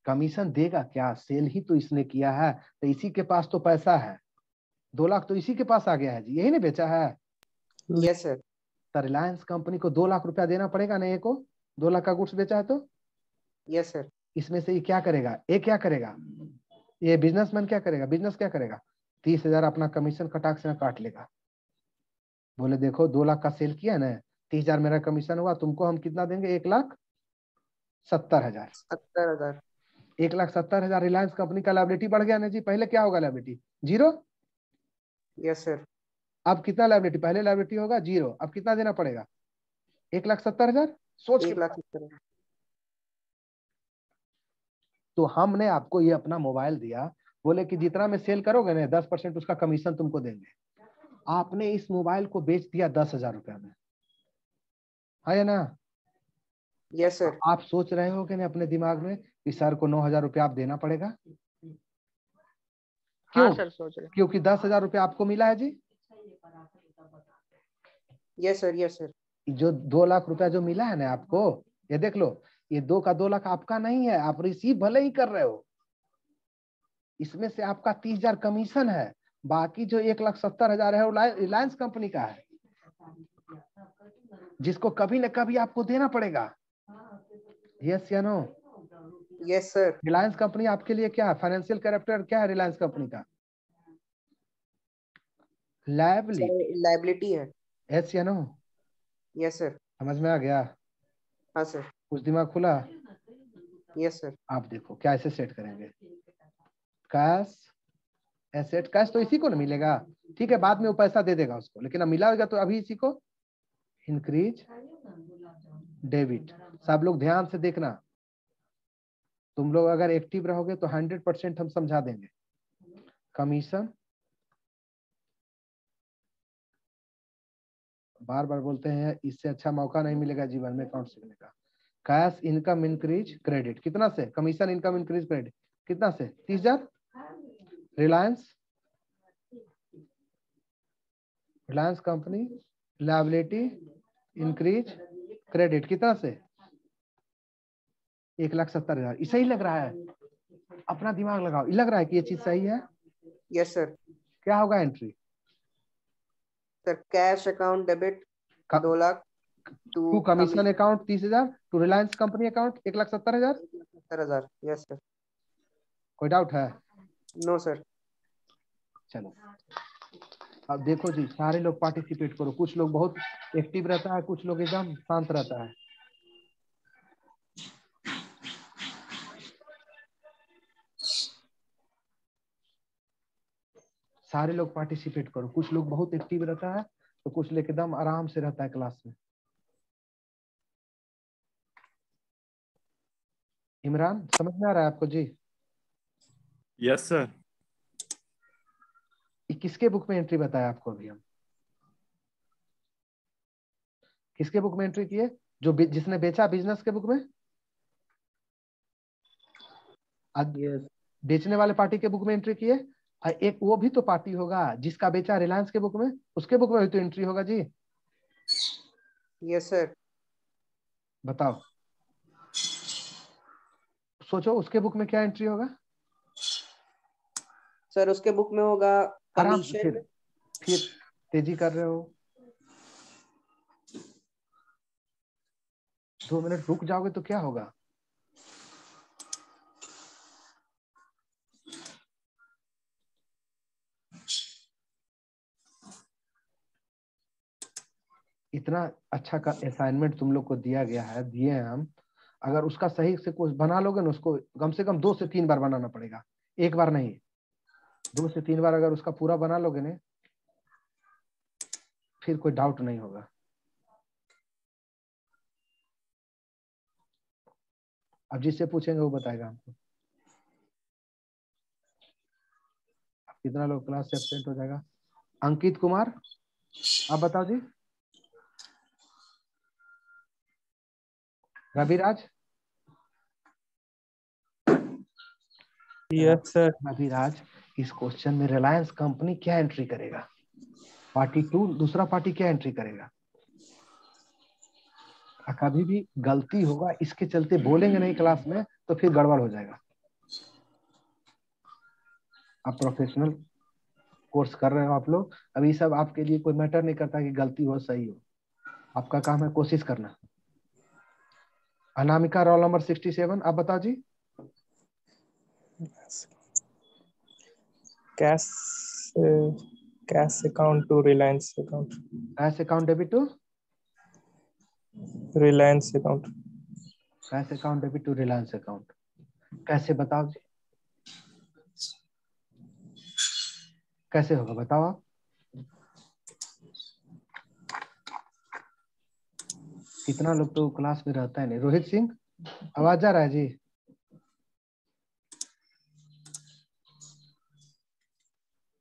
कमीशन देगा क्या? सेल ही तो इसने किया है, तो इसी के पास तो पैसा है। 2 लाख तो इसी के पास आ गया है जी, यही नहीं बेचा है? Yes sir. तो रिलायंस कंपनी को 2 लाख रुपया देना पड़ेगा ना, को 2 लाख का गुड्स बेचा है तो। Yes sir. इसमें से ये क्या करेगा? क्या करेगा? ये बिजनेसमैन क्या करेगा? बिजनेस क्या करेगा? 30,000 अपना कमीशन कटाक से काट लेगा। बोले देखो 2 लाख का सेल किया ना, 30,000 मेरा कमीशन हुआ, तुमको हम कितना देंगे? 1,70,000। 70,000। 1,70,000 रिलायंस कंपनी का लायबिलिटी बढ़ गया ना जी। पहले क्या होगा? लायबिलिटी 0। Yes sir. अब कितना लायबिलिटी? पहले लायबिलिटी होगा 0, अब कितना देना पड़ेगा? 1,70,000। सोच के 1,70,000। तो हमने आपको ये अपना मोबाइल दिया, बोले कि जितना में सेल करोगे ना 10% उसका कमीशन तुमको देंगे। आपने इस मोबाइल को बेच दिया 10,000 रुपया में, है ना? Yes sir. आप सोच रहे हो कि नहीं अपने दिमाग में कि सर को 9,000 रुपया आप देना पड़ेगा? क्यों? हाँ सर सोच रहे। क्योंकि 10,000 रुपया आपको मिला है जी। Yes sir. Yes sir. जो 2 लाख रुपया जो मिला है ना आपको, ये देख लो, ये 2 का 2 लाख आपका नहीं है, आप रिसीव भले ही कर रहे हो, इसमें से आपका 30,000 कमीशन है, बाकी जो 1,70,000 है वो रिलायंस कंपनी का है, जिसको कभी न कभी आपको देना पड़ेगा। यस या no? Yes sir. Reliance company आपके लिए क्या है? फाइनेंशियल कैरेक्टर क्या है रिलायंस कंपनी का? लायबिलिटी है। यस या नो? Yes sir. समझ में आ गया? हाँ सर। कुछ दिमाग खुला? Yes sir. आप देखो क्या ऐसे सेट करेंगे। कैश एसेट, कैश तो इसी को ना मिलेगा, ठीक है, बाद में वो पैसा दे देगा उसको, लेकिन अब मिला होगा तो अभी इसी को इंक्रीज डेबिट। सब लोग ध्यान से देखना, तुम लोग अगर एक्टिव रहोगे तो 100% हम समझा देंगे। कमीशन, बार बार बोलते हैं, इससे अच्छा मौका नहीं मिलेगा जीवन में अकाउंट सीखने का। कैश इनकम इंक्रीज क्रेडिट, कितना से? कमीशन इनकम इंक्रीज क्रेडिट कितना से? 30,000। Reliance company liability increase credit कितना से? 1,70,000। ये सही लग रहा है? अपना दिमाग लगाओ, ये लग रहा है कि ये चीज सही है? Yes sir. क्या होगा entry? Sir cash account debit 2 lakh to commission account 30,000 to Reliance company account 1,70,000। 70,000। Yes sir. कोई डाउट है? No sir. चलो अब देखो जी, सारे लोग पार्टिसिपेट करो। कुछ लोग बहुत एक्टिव रहता है, कुछ लोग एकदम शांत रहता है। सारे लोग पार्टिसिपेट करो। कुछ लोग बहुत एक्टिव रहता है तो कुछ लोग एकदम आराम से रहता है क्लास में। इमरान समझ में आ रहा है आपको जी? Yes sir. किसके बुक में एंट्री बताया आपको अभी? हम किसके बुक में एंट्री किए? जो जिसने बेचा बिजनेस के बुक में? यस। बेचने वाले पार्टी के बुक में एंट्री किए। एक वो भी तो पार्टी होगा जिसका बेचा रिलायंस के बुक में, उसके बुक में भी तो एंट्री होगा जी। Yes sir. बताओ, सोचो उसके बुक में क्या एंट्री होगा? सर उसके बुक में होगा आराम से, कमीशन। फिर तेजी कर रहे हो, 2 मिनट रुक जाओगे तो क्या होगा? इतना अच्छा का असाइनमेंट तुम लोग को दिया गया है, दिए हैं हम। अगर उसका सही से कुछ बना लोगे ना, उसको कम से कम 2 से 3 बार बनाना पड़ेगा, एक बार नहीं। 2 से 3 बार अगर उसका पूरा बना लोगे ना, फिर कोई डाउट नहीं होगा। अब जिससे पूछेंगे वो बताएगा हमको। कितना लोग क्लास से एब्सेंट हो जाएगा? अंकित कुमार, आप बताओ जी। रविराज? Yes sir. रविराज, इस क्वेश्चन में रिलायंस कंपनी क्या एंट्री करेगा? पार्टी 2, दूसरा पार्टी क्या एंट्री करेगा? कभी भी गलती होगा, इसके चलते बोलेंगे नहीं क्लास में तो फिर गड़बड़ हो जाएगा। आप प्रोफेशनल कोर्स कर रहे हो आप लोग। अभी सब आपके लिए कोई मैटर नहीं करता कि गलती हो सही हो, आपका काम है कोशिश करना। अनामिका रोल नंबर 67, आप बताओ जी। Cash account to Reliance account. Cash account debit to Reliance account. Cash account debit to Reliance account, कैसे बताओ जी, कैसे होगा बताओ आप। कितना लोग तो क्लास में रहता है नहीं। रोहित सिंह, आवाज जा रहा है जी?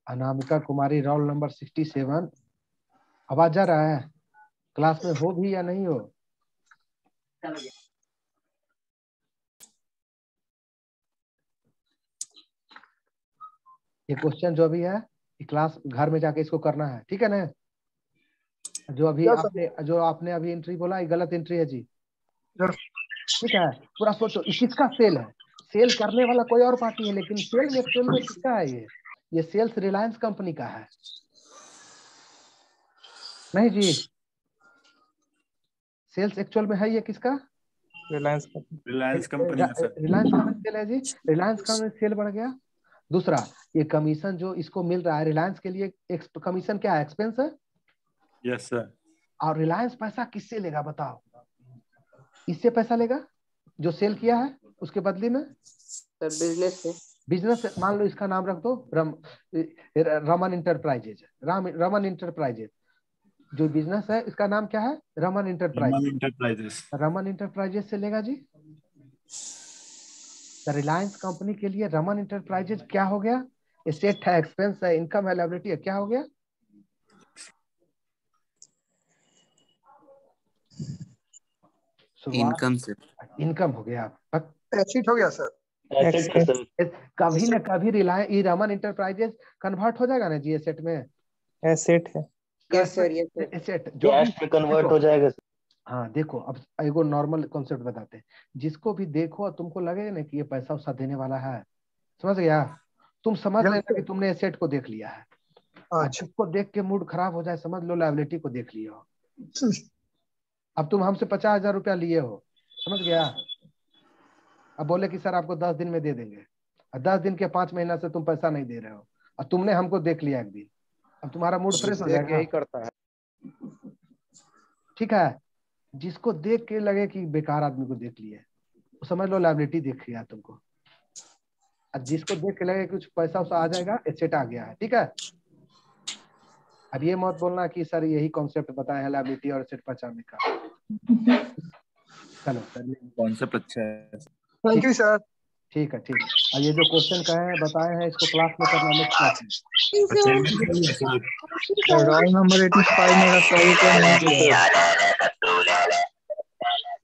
अनामिका कुमारी रोल नंबर 67, आवाज जा रहा है? क्लास में हो भी या नहीं हो? ये क्वेश्चन जो भी है क्लास घर में जाके इसको करना है, ठीक है ना? जो अभी आपने अभी एंट्री बोला ये गलत एंट्री है जी, ठीक है? पूरा सोचो किसका सेल है, सेल करने वाला कोई और पार्टी है, लेकिन सेल में एक्चुअल में किसका है? ये सेल्स रिलायंस कंपनी का है, नहीं जी? सेल्स एक्चुअल में है ये किसका? रिलायंस कंपनी। रिलायंस का सेल है जी। रिलायंस का सेल बढ़ गया। दूसरा, ये कमीशन जो इसको मिल रहा है रिलायंस के लिए, कमीशन क्या है? एक्सपेंस है। Yes sir. और रिलायंस पैसा किससे लेगा बताओ? इससे पैसा लेगा जो सेल किया है, उसके बदले में सर बिजनेस से। बिजनेस से। मान लो इसका नाम रख दो रमन इंटरप्राइजेज। रमन इंटरप्राइजेज जो बिजनेस है इसका नाम क्या है? रमन इंटरप्राइजेज। रमन इंटरप्राइजेज से लेगा जी। रिलायंस कंपनी के लिए रमन इंटरप्राइजेज क्या हो गया? एसेट है, एक्सपेंस है, इनकम है, लायबिलिटी है, क्या हो गया? इनकम से इनकम हो गया। एसेट हो गया सर। कभी ना कभी रिलायंस रमन इंटरप्राइजेज कन्वर्ट हो जाएगा ना जी एसेट में। एसेट है। Yes sir, yes sir. Asset जो कैश में कन्वर्ट हो जाएगा। हाँ देखो, अब एगो नॉर्मल कॉन्सेप्ट बताते हैं। जिसको भी देखो और तुमको लगेगा ना कि ये पैसा उसा देने वाला है, समझ गया? तुम समझ लेना कि तुमने एसेट को देख लिया है। जिसको देख के मूड खराब हो जाए समझ लो लायबिलिटी को देख लिया हो। अब तुम हमसे 50,000 रुपया लिए हो, समझ गया? अब बोले कि सर आपको 10 दिन में दे देंगे, और 10 दिन के 5 महीना से तुम पैसा नहीं दे रहे हो, और तुमने हमको देख लिया एक दिन, अब तुम्हारा मूड फ्रेश हो जाएगा। यही करता है, ठीक है? जिसको देख के लगे कि बेकार आदमी को देख लिया, समझ लो लायबिलिटी देख लिया तुमको। और जिसको देख के लगे कुछ पैसा उसा आ जाएगा, एसेट आ गया है, ठीक है? अब ये मत बोलना कि सर यही कॉन्सेप्ट बताया है लायबिलिटी और एसेट पहचानने का। चलो सर, कॉन्सेप्ट अच्छा है। Thank you sir. ठीक है, ठीक है। और ये जो क्वेश्चन कहे बताए हैं इसको क्लास में करना, नेक्स्ट क्लास में। रोल नंबर 85 मेरा सॉल्व करना है।